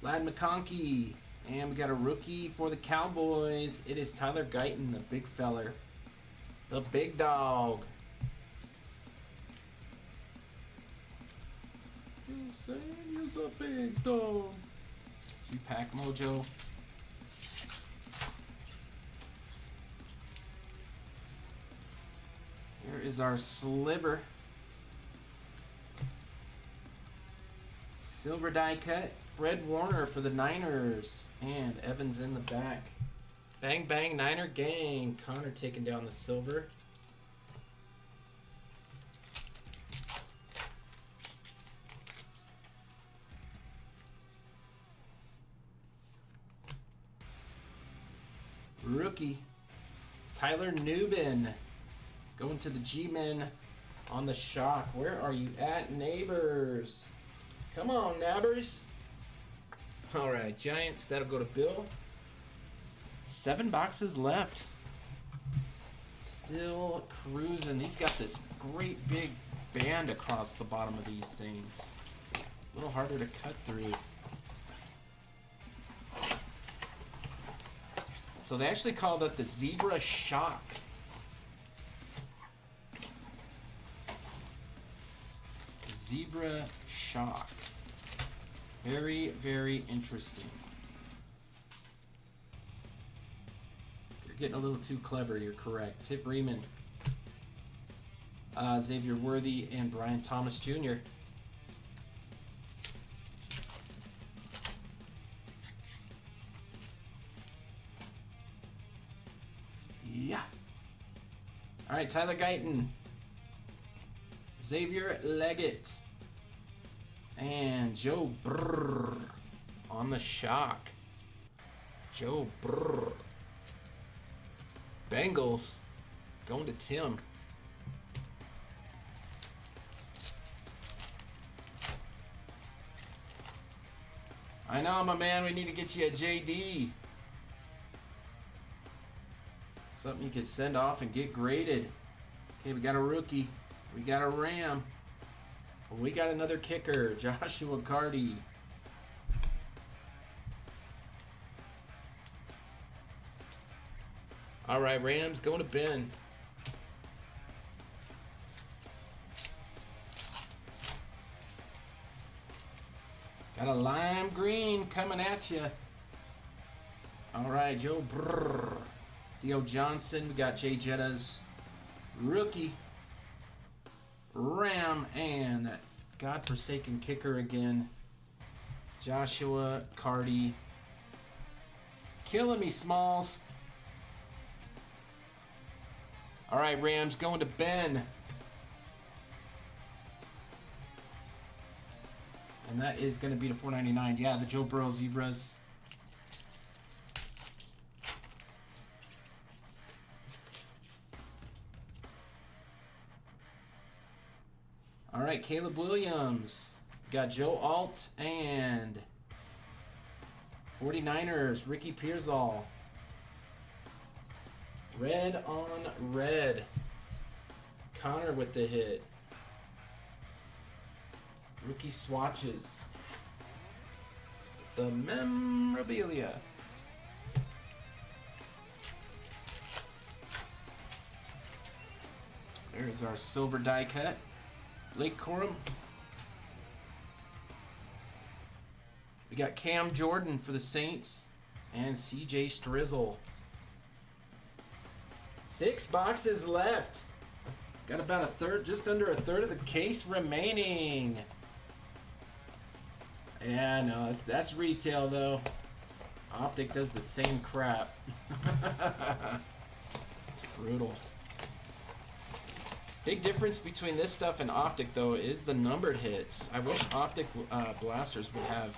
Lad McConkey. And we got a rookie for the Cowboys. It is Tyler Guyton, the big feller. The big dog. You're saying you're a big dog. 2-pack mojo. Here is our sliver. Silver die cut. Fred Warner for the Niners. And Evans in the back. Bang, bang, Niner gang. Connor taking down the silver. Rookie. Tyler Nubin. Going to the G-Men on the shock. Where are you at, neighbors? Come on, nabbers. All right, Giants. That'll go to Bill. 7 boxes left. Still cruising. These got this great big band across the bottom of these things. A little harder to cut through. So they actually called it the Zebra Shock. Zebra Shock. Very, very interesting. You're getting a little too clever. You're correct. Tip Riemann, Xavier Worthy, and Brian Thomas Jr. Yeah. All right, Tyler Guyton, Xavier Leggett, and Joe Brrr on the shock. Joe Brrr. Bengals going to Tim. I know, my man. We need to get you a JD. Something you could send off and get graded. Okay, we got a rookie. We got a Ram. We got another kicker, Joshua Carty. All right, Rams going to Ben. Got a lime green coming at you. All right, Joe Brrr. Theo Johnson. We got Jay Jetta's rookie. Ram, and that godforsaken kicker again, Joshua Carty. Killing me, Smalls. All right, Rams going to Ben. And that is going to be the $4.99. Yeah, the Joe Burrow Zebras. All right, Caleb Williams. Got Joe Alt and 49ers, Ricky Pearsall. Red on red. Connor with the hit. Rookie swatches. The memorabilia. There's our silver die cut. Lake Corum. We got Cam Jordan for the Saints and CJ Strizzle. 6 boxes left. Got about a third, just under a third of the case remaining. Yeah, no, that's retail though. Optic does the same crap. It's brutal. Big difference between this stuff and Optic though is the numbered hits. I wish Optic blasters would have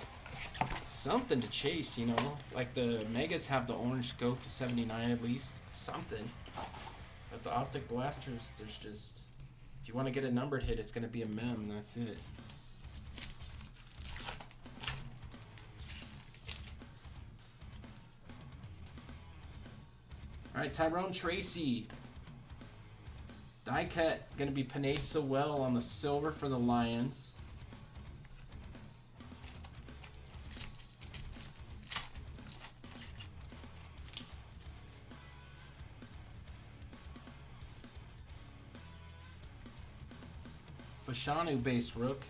something to chase, you know? Like the Megas have the orange scope to 79 at least. Something. But the Optic blasters, there's just... If you want to get a numbered hit, it's going to be a mem, and that's it. Alright, Tyrone Tracy. Die cut, going to be Panay Sewell on the silver for the Lions. Fashanu base rook.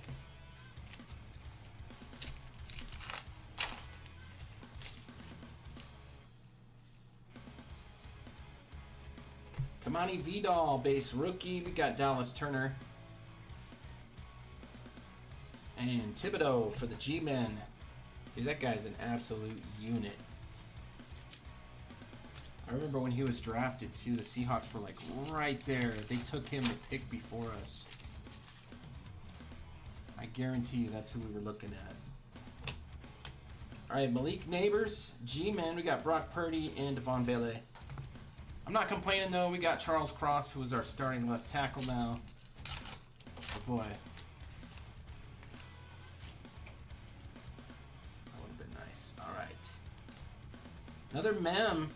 Kamani Vidal base rookie. We got Dallas Turner. And Thibodeau for the G-Men. Dude, that guy's an absolute unit. I remember when he was drafted too, the Seahawks were like right there. They took him to pick before us. I guarantee you that's who we were looking at. All right, Malik Neighbors, G-Men. We got Brock Purdy and Devon Bailey. I'm not complaining though. We got Charles Cross, who is our starting left tackle now. Oh boy. That would have been nice. All right. Another mem.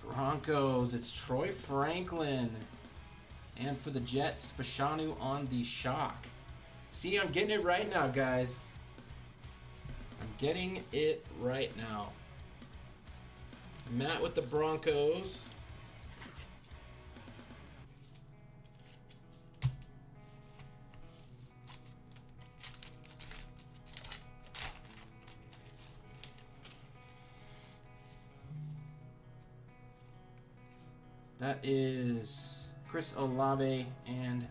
Broncos. It's Troy Franklin. And for the Jets, Fashanu on the shock. See, I'm getting it right now, guys. I'm getting it right now. Matt with the Broncos. That is Chris Olave and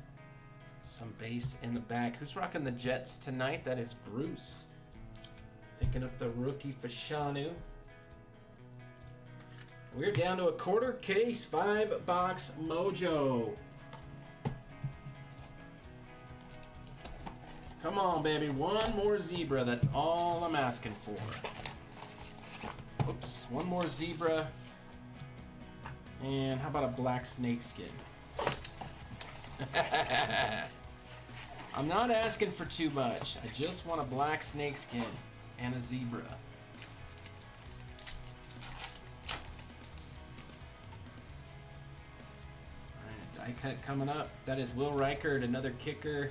some base in the back. Who's rocking the Jets tonight? That is Bruce. Picking up the rookie for Shanu. We're down to a quarter case, 5-box mojo. Come on, baby. One more zebra. That's all I'm asking for. Oops. One more zebra. And how about a black snakeskin? I'm not asking for too much. I just want a black snakeskin and a zebra. Alright, die cut coming up. That is Will Reichert, another kicker.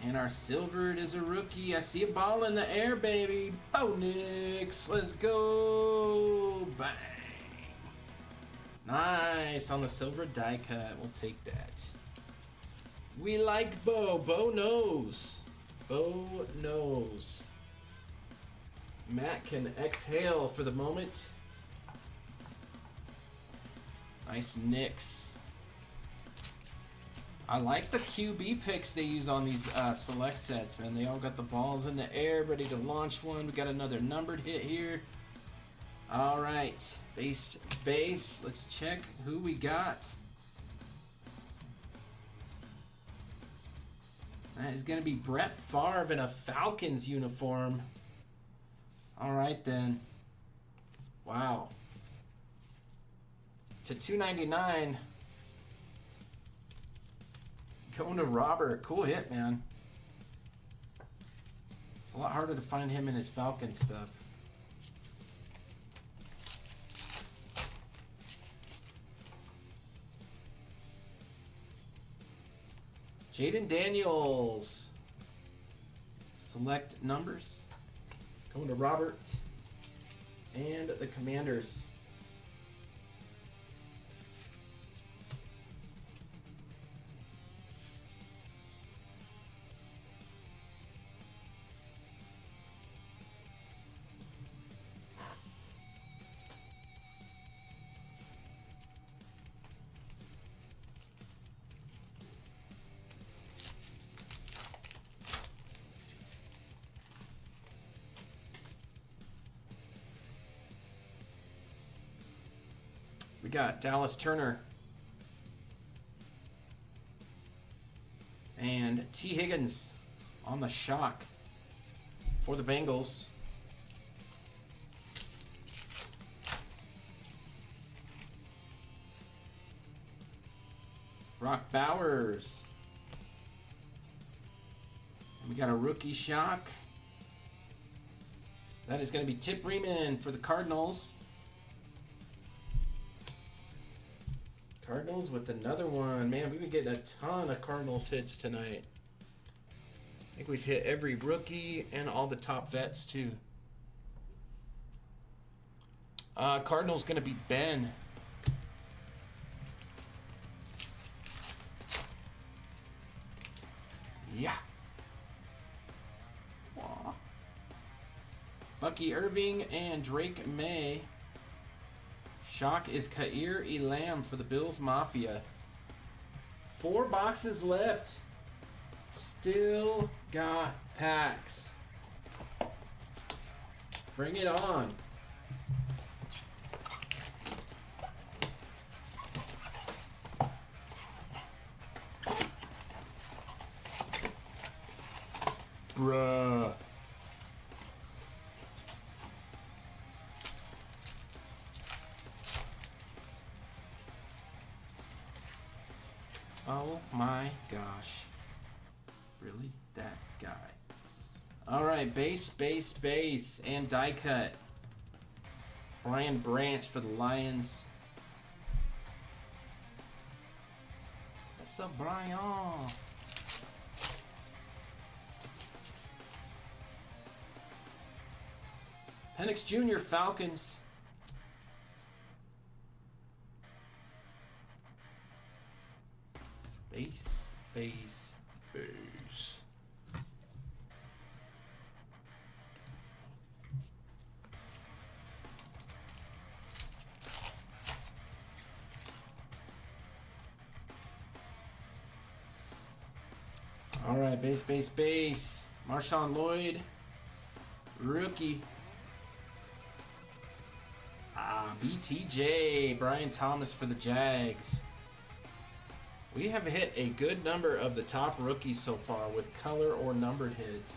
And our silvered is a rookie. I see a ball in the air, baby. Bo Nix. Let's go. Bang. Nice. On the silver die cut. We'll take that. We like Bo. Bo knows. Bo knows. Matt can exhale for the moment. Nice Nix. I like the QB picks they use on these select sets, man. They all got the balls in the air, ready to launch one. We got another numbered hit here. All right, base. Let's check who we got. That is going to be Brett Favre in a Falcons uniform. All right, then. Wow. To $2.99. Going to Robert. Cool hit, man. It's a lot harder to find him in his Falcon stuff. Jaden Daniels. Select numbers. Going to Robert. And the Commanders. We got Dallas Turner and T. Higgins on the shock for the Bengals. Brock Bowers. And we got a rookie shock. That is going to be Tip Reman for the Cardinals. Cardinals with another one. Man, we've been getting a ton of Cardinals hits tonight. I think we've hit every rookie and all the top vets, too. Cardinals going to be Ben. Yeah. Aww. Bucky Irving and Drake May. Shock is Kair Elam for the Bills Mafia. 4 boxes left. Still got packs. Bring it on. Bruh. Oh my gosh. Really? That guy. Alright, base, and die cut. Brian Branch for the Lions. What's up, Brian? Penix Jr. Falcons. Base. right, base. Marshawn Lloyd, rookie. BTJ, Brian Thomas for the Jags. We have hit a good number of the top rookies so far with color or numbered hits.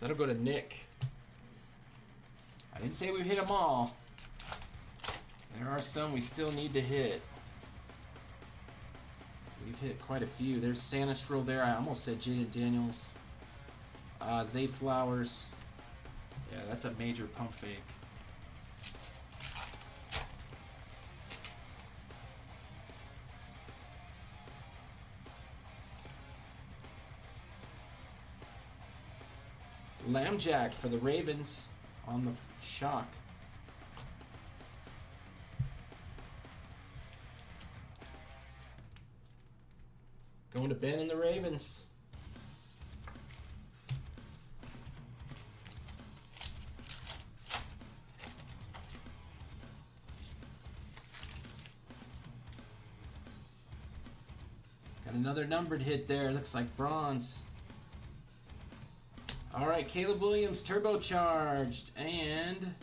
That'll go to Nick. I didn't say we've hit them all. There are some we still need to hit. We've hit quite a few. There's Santa Stroll there. I almost said Jaden Daniels. Zay Flowers. Yeah, that's a major pump fake. Lambjack for the Ravens on the shock. Going to Ben and the Ravens. Got another numbered hit there. Looks like bronze. All right, Caleb Williams, turbocharged, and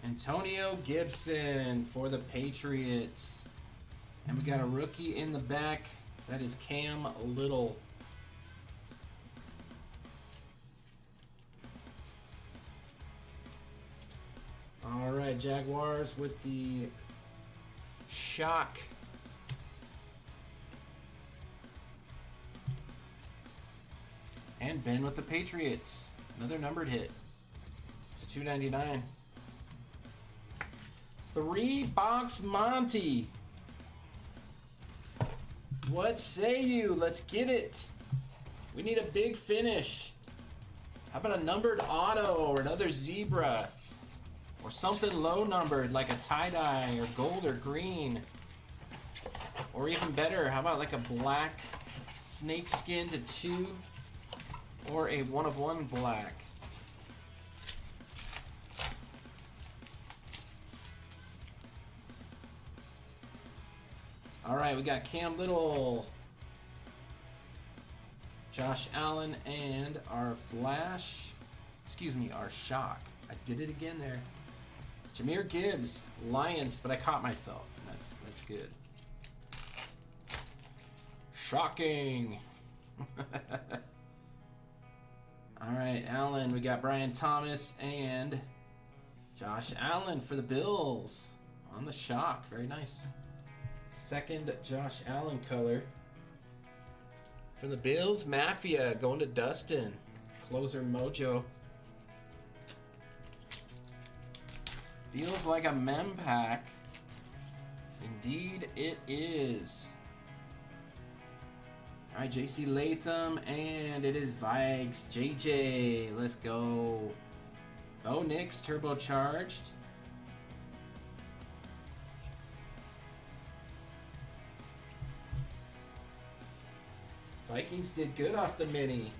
Antonio Gibson for the Patriots. And we got a rookie in the back. That is Cam Little. All right, Jaguars with the shock. And Ben with the Patriots. Another numbered hit to $2.99. 3-box Monty. What say you? Let's get it. We need a big finish. How about a numbered auto or another zebra? Or something low numbered like a tie-dye or gold or green. Or even better, how about like a black snake skin to 2? Or a 1-of-1 black. All right, we got Cam Little, Josh Allen, and our our shock. I did it again there. Jahmyr Gibbs, Lions, but I caught myself. That's good. Shocking. All right, Allen, we got Brian Thomas and Josh Allen for the Bills on the shock. Very nice. Second Josh Allen color. For the Bills, Mafia going to Dustin. Closer mojo. Feels like a mem pack. Indeed it is. All right, JC Latham, and it is Vikes. JJ, let's go. Bo Nix, turbocharged. Vikings did good off the mini.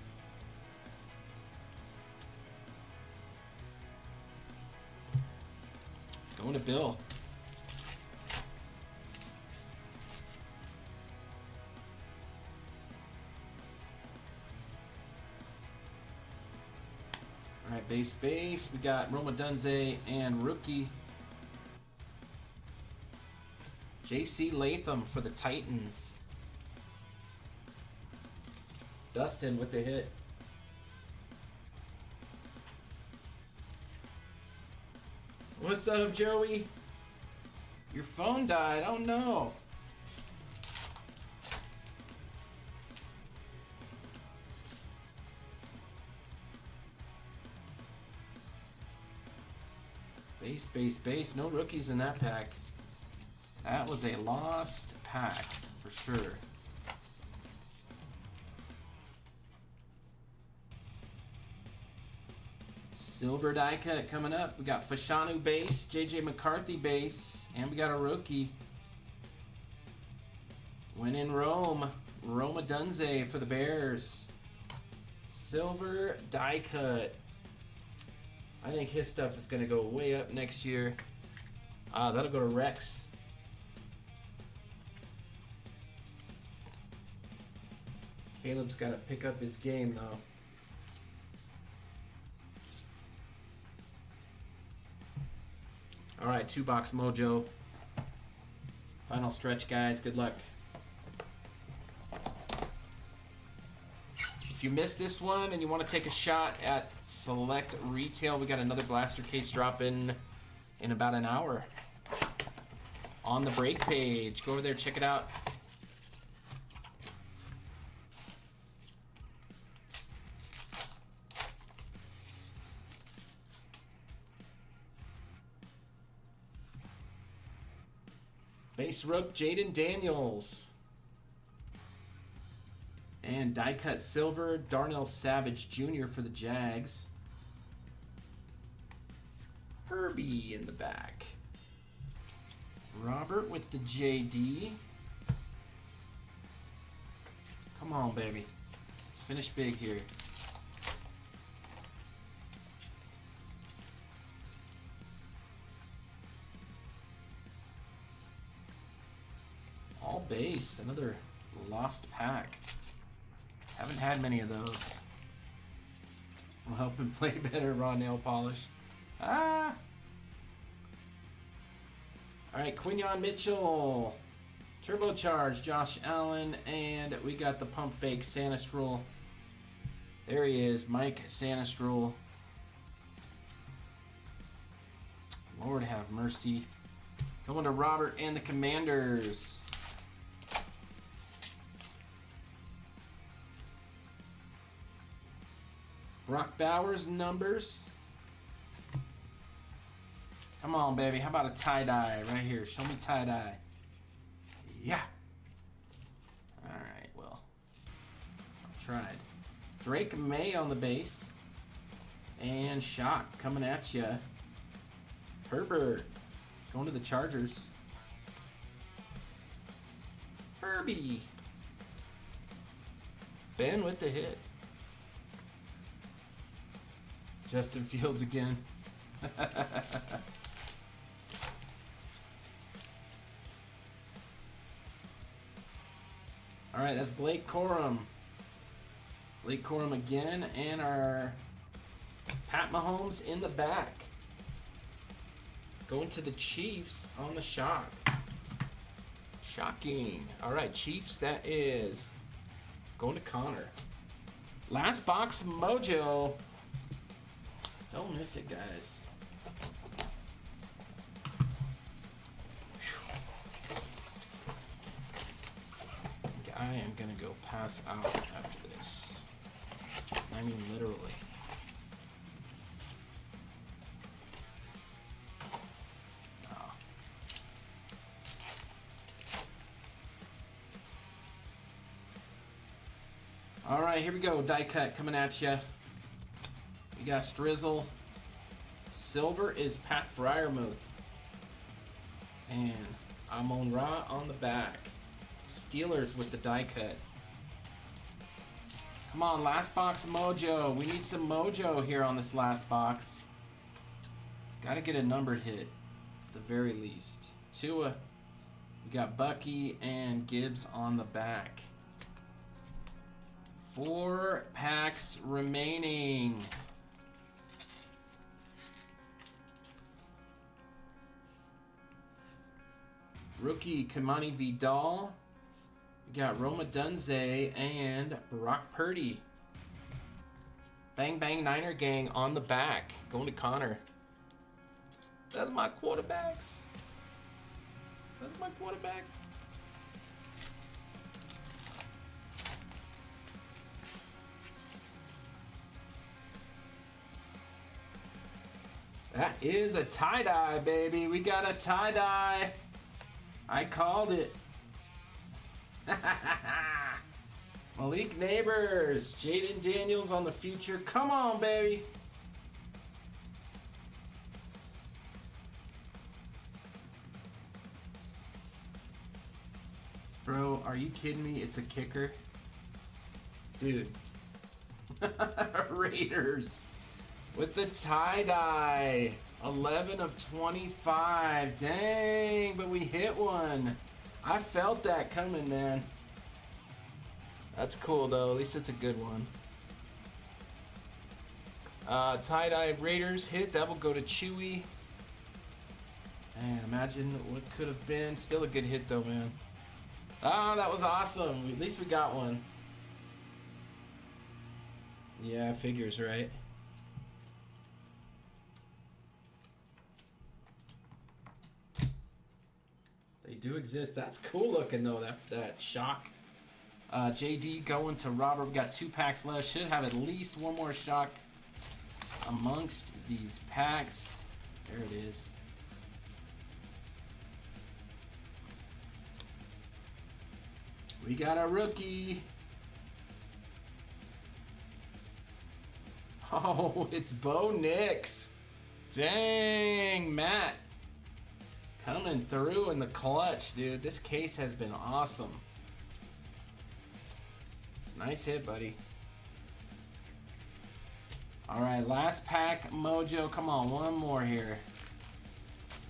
Going to Bill. All right, base. We got Roma Dunze and rookie JC Latham for the Titans. Dustin with the hit. What's up, Joey? Your phone died. Oh no. Base. No rookies in that pack. That was a lost pack for sure. Silver die cut coming up. We got Fashanu base, JJ McCarthy base, and we got a rookie. When in Rome, Roma Dunze for the Bears. Silver die cut. I think his stuff is going to go way up next year. That'll go to Rex. Caleb's got to pick up his game, though. All right, 2-box mojo. Final stretch, guys. Good luck. If you missed this one and you want to take a shot at select retail, we got another blaster case drop in about an hour on the break page. Go over there, check it out. Base Rook, Jaden Daniels. And die cut silver, Darnell Savage Jr. for the Jags. Herbie in the back. Robert with the JD. Come on, baby. Let's finish big here. All base, another lost pack. Haven't had many of those. Will help him play better, raw nail polish. Ah! Alright, Quinyon Mitchell. Turbocharged, Josh Allen. And we got the pump fake Sanistrel. There he is, Mike Sanistrel. Lord have mercy. Going to Robert and the Commanders. Brock Bowers numbers. Come on, baby. How about a tie-dye right here? Show me tie-dye. Yeah. All right, well. I tried. Drake May on the base. And Shock coming at you. Herbert going to the Chargers. Herbie. Ben with the hit. Justin Fields again. All right, that's Blake Corum. Blake Corum again, and our Pat Mahomes in the back. Going to the Chiefs on the shock. Shocking. All right, Chiefs, that is going to Connor. Last box mojo. Don't miss it, guys. I am going to go pass out after this. I mean, literally. Oh. All right, here we go. Die cut coming at you. We got Strizzle. Silver is Pat Fryermuth. And Amon Ra on the back. Steelers with the die cut. Come on, last box mojo. We need some mojo here on this last box. Gotta get a numbered hit, at the very least. Tua. We got Bucky and Gibbs on the back. 4 packs remaining. Rookie Kamani Vidal. We got Roma Dunze and Brock Purdy. Bang Bang Niner Gang on the back. Going to Connor. That's my quarterbacks. That's my quarterback. That is a tie-dye, baby. We got a tie-dye. I called it. Malik Neighbors. Jaden Daniels on the future. Come on, baby. Bro, are you kidding me? It's a kicker. Dude. Raiders with the tie-dye. 11 of 25. Dang, but we hit one. I felt that coming, man. That's cool, though. At least it's a good one. Tie-dye Raiders hit. That will go to Chewy. Man, imagine what could have been. Still a good hit, though, man. Ah, that was awesome. At least we got one. Yeah, figures, right? They do exist. That's cool looking, though, that shock. JD going to Robert. We got 2 packs left. Should have at least one more shock amongst these packs. There it is. We got a rookie. Oh, it's Bo Nix. Dang, Matt. Coming through in the clutch, dude. This case has been awesome. Nice hit, buddy. All right, last pack, Mojo. Come on, one more here.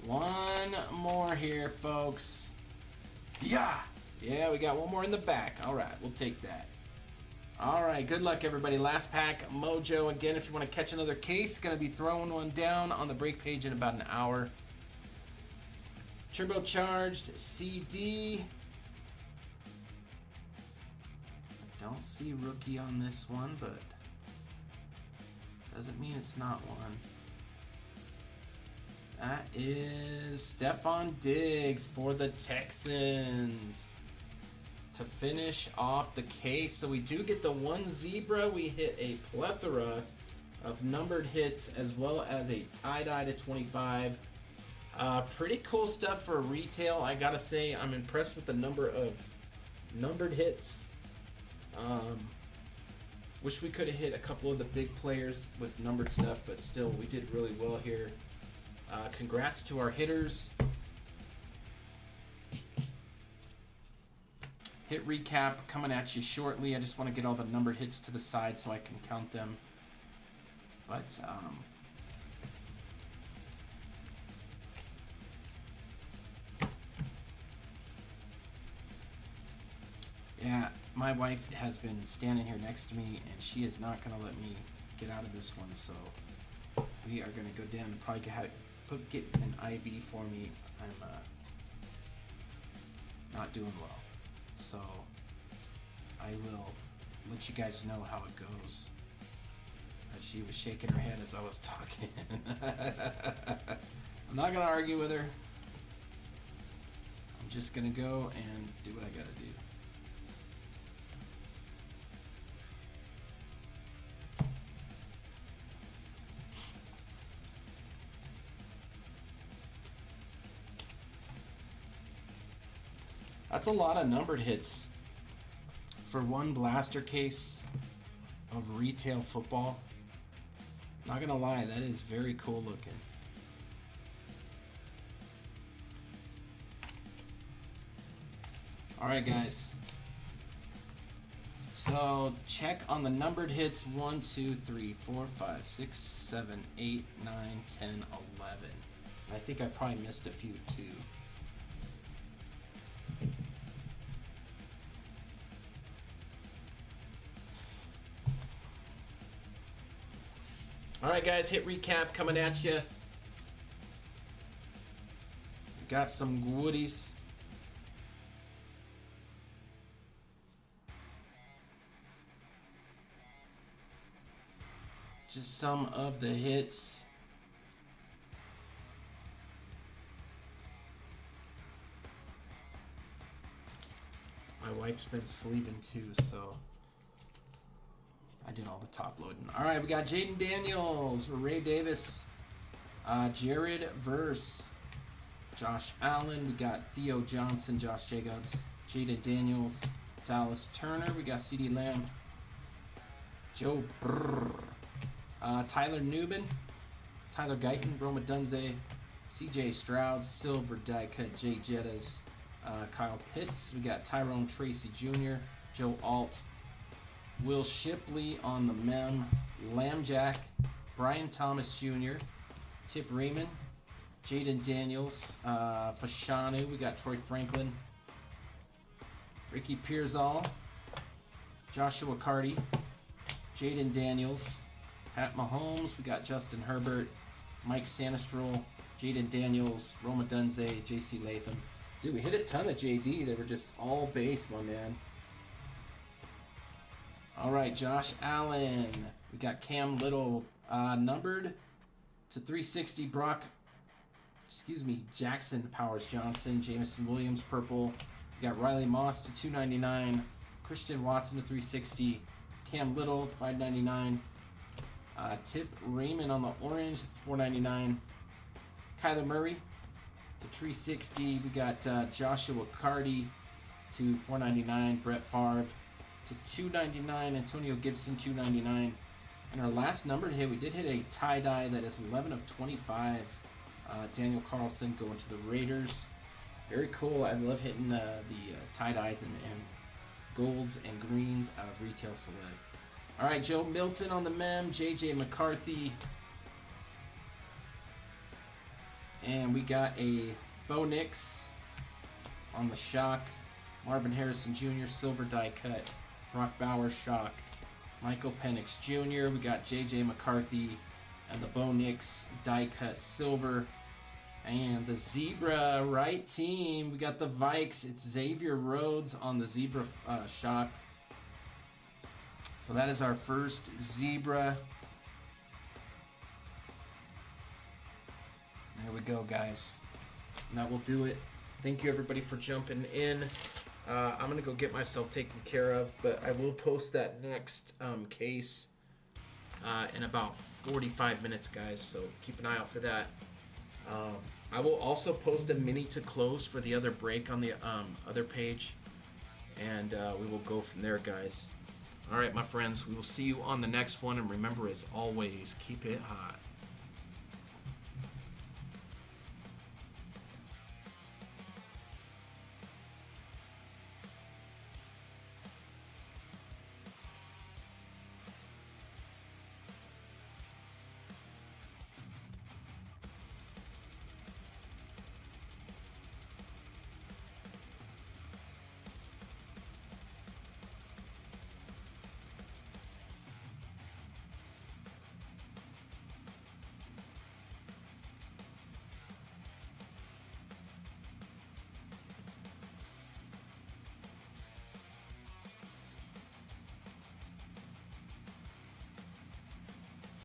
One more here, folks. Yeah. Yeah, we got one more in the back. All right, we'll take that. All right, good luck, everybody. Last pack, Mojo. Again, if you want to catch another case, going to be throwing one down on the break page in about an hour. Turbocharged CD. I don't see rookie on this one, but doesn't mean it's not one. That is Stefan Diggs for the Texans to finish off the case. So we do get the one zebra. We hit a plethora of numbered hits as well as a tie-dye to 25. Pretty cool stuff for retail. I gotta say, I'm impressed with the number of numbered hits. Wish we could have hit a couple of the big players with numbered stuff, but still, we did really well here. Congrats to our hitters. Hit recap coming at you shortly. I just want to get all the numbered hits to the side so I can count them. But, yeah, my wife has been standing here next to me, and she is not going to let me get out of this one, so we are going to go down and probably get an IV for me. I'm not doing well, so I will let you guys know how it goes. She was shaking her head as I was talking. I'm not going to argue with her. I'm just going to go and do what I got to do. That's a lot of numbered hits for one blaster case of retail football. Not gonna lie, that is very cool looking. Alright guys, so check on the numbered hits. 1, 2, 3, 4, 5, 6, 7, 8, 9, 10, 11. I think I probably missed a few too. All right, guys, hit recap coming at you. Got some goodies. Just some of the hits. My wife's been sleeping too, so I did all the top loading. All right, we got Jaden Daniels, Ray Davis, Jared Verse, Josh Allen. We got Theo Johnson, Josh Jacobs, Jaden Daniels, Dallas Turner. We got CeeDee Lamb, Joe Brrr, Tyler Newman, Tyler Guyton, Roma Dunze, CJ Stroud, Silver Die Cut, Jay Jettas, Kyle Pitts. We got Tyrone Tracy Jr., Joe Alt, Will Shipley on the mem, Lamb Jack, Brian Thomas Jr., Tip Raymond, Jaden Daniels, Fashanu. We got Troy Franklin, Ricky Pearsall, Joshua Carty, Jaden Daniels, Pat Mahomes. We got Justin Herbert, Mike Sanistrel, Jaden Daniels, Roma Dunze, J.C. Latham. Dude, we hit a ton of JD. They were just all base, my man. All right, Josh Allen. We got Cam Little numbered to 360. Jackson Powers Johnson, Jameson Williams purple. We got Riley Moss to 299. Christian Watson to 360. Cam Little 599. Tip Raymond on the orange, it's 499. Kyler Murray to 360. We got Joshua Carty to 499. Brett Favre to 299. Antonio Gibson 299. And our last numbered hit, we did hit a tie-dye that is 11 of 25. Daniel Carlson going to the Raiders. Very cool. I love hitting the tie-dyes and golds and greens out of Retail Select. All right, Joe Milton on the mem, J.J. McCarthy. And we got a Bo Nix on the shock. Marvin Harrison Jr., silver die cut. Brock Bowers shock. Michael Penix Jr. We got J.J. McCarthy and the Bo Nix die cut silver. And the Zebra right team, we got the Vikes. It's Xavier Rhodes on the Zebra shock. So that is our first Zebra. There we go, guys. And that will do it. Thank you, everybody, for jumping in. I'm going to go get myself taken care of, but I will post that next case in about 45 minutes, guys. So keep an eye out for that. I will also post a mini to close for the other break on the other page, and we will go from there, guys. All right, my friends, we will see you on the next one, and remember, as always, keep it hot.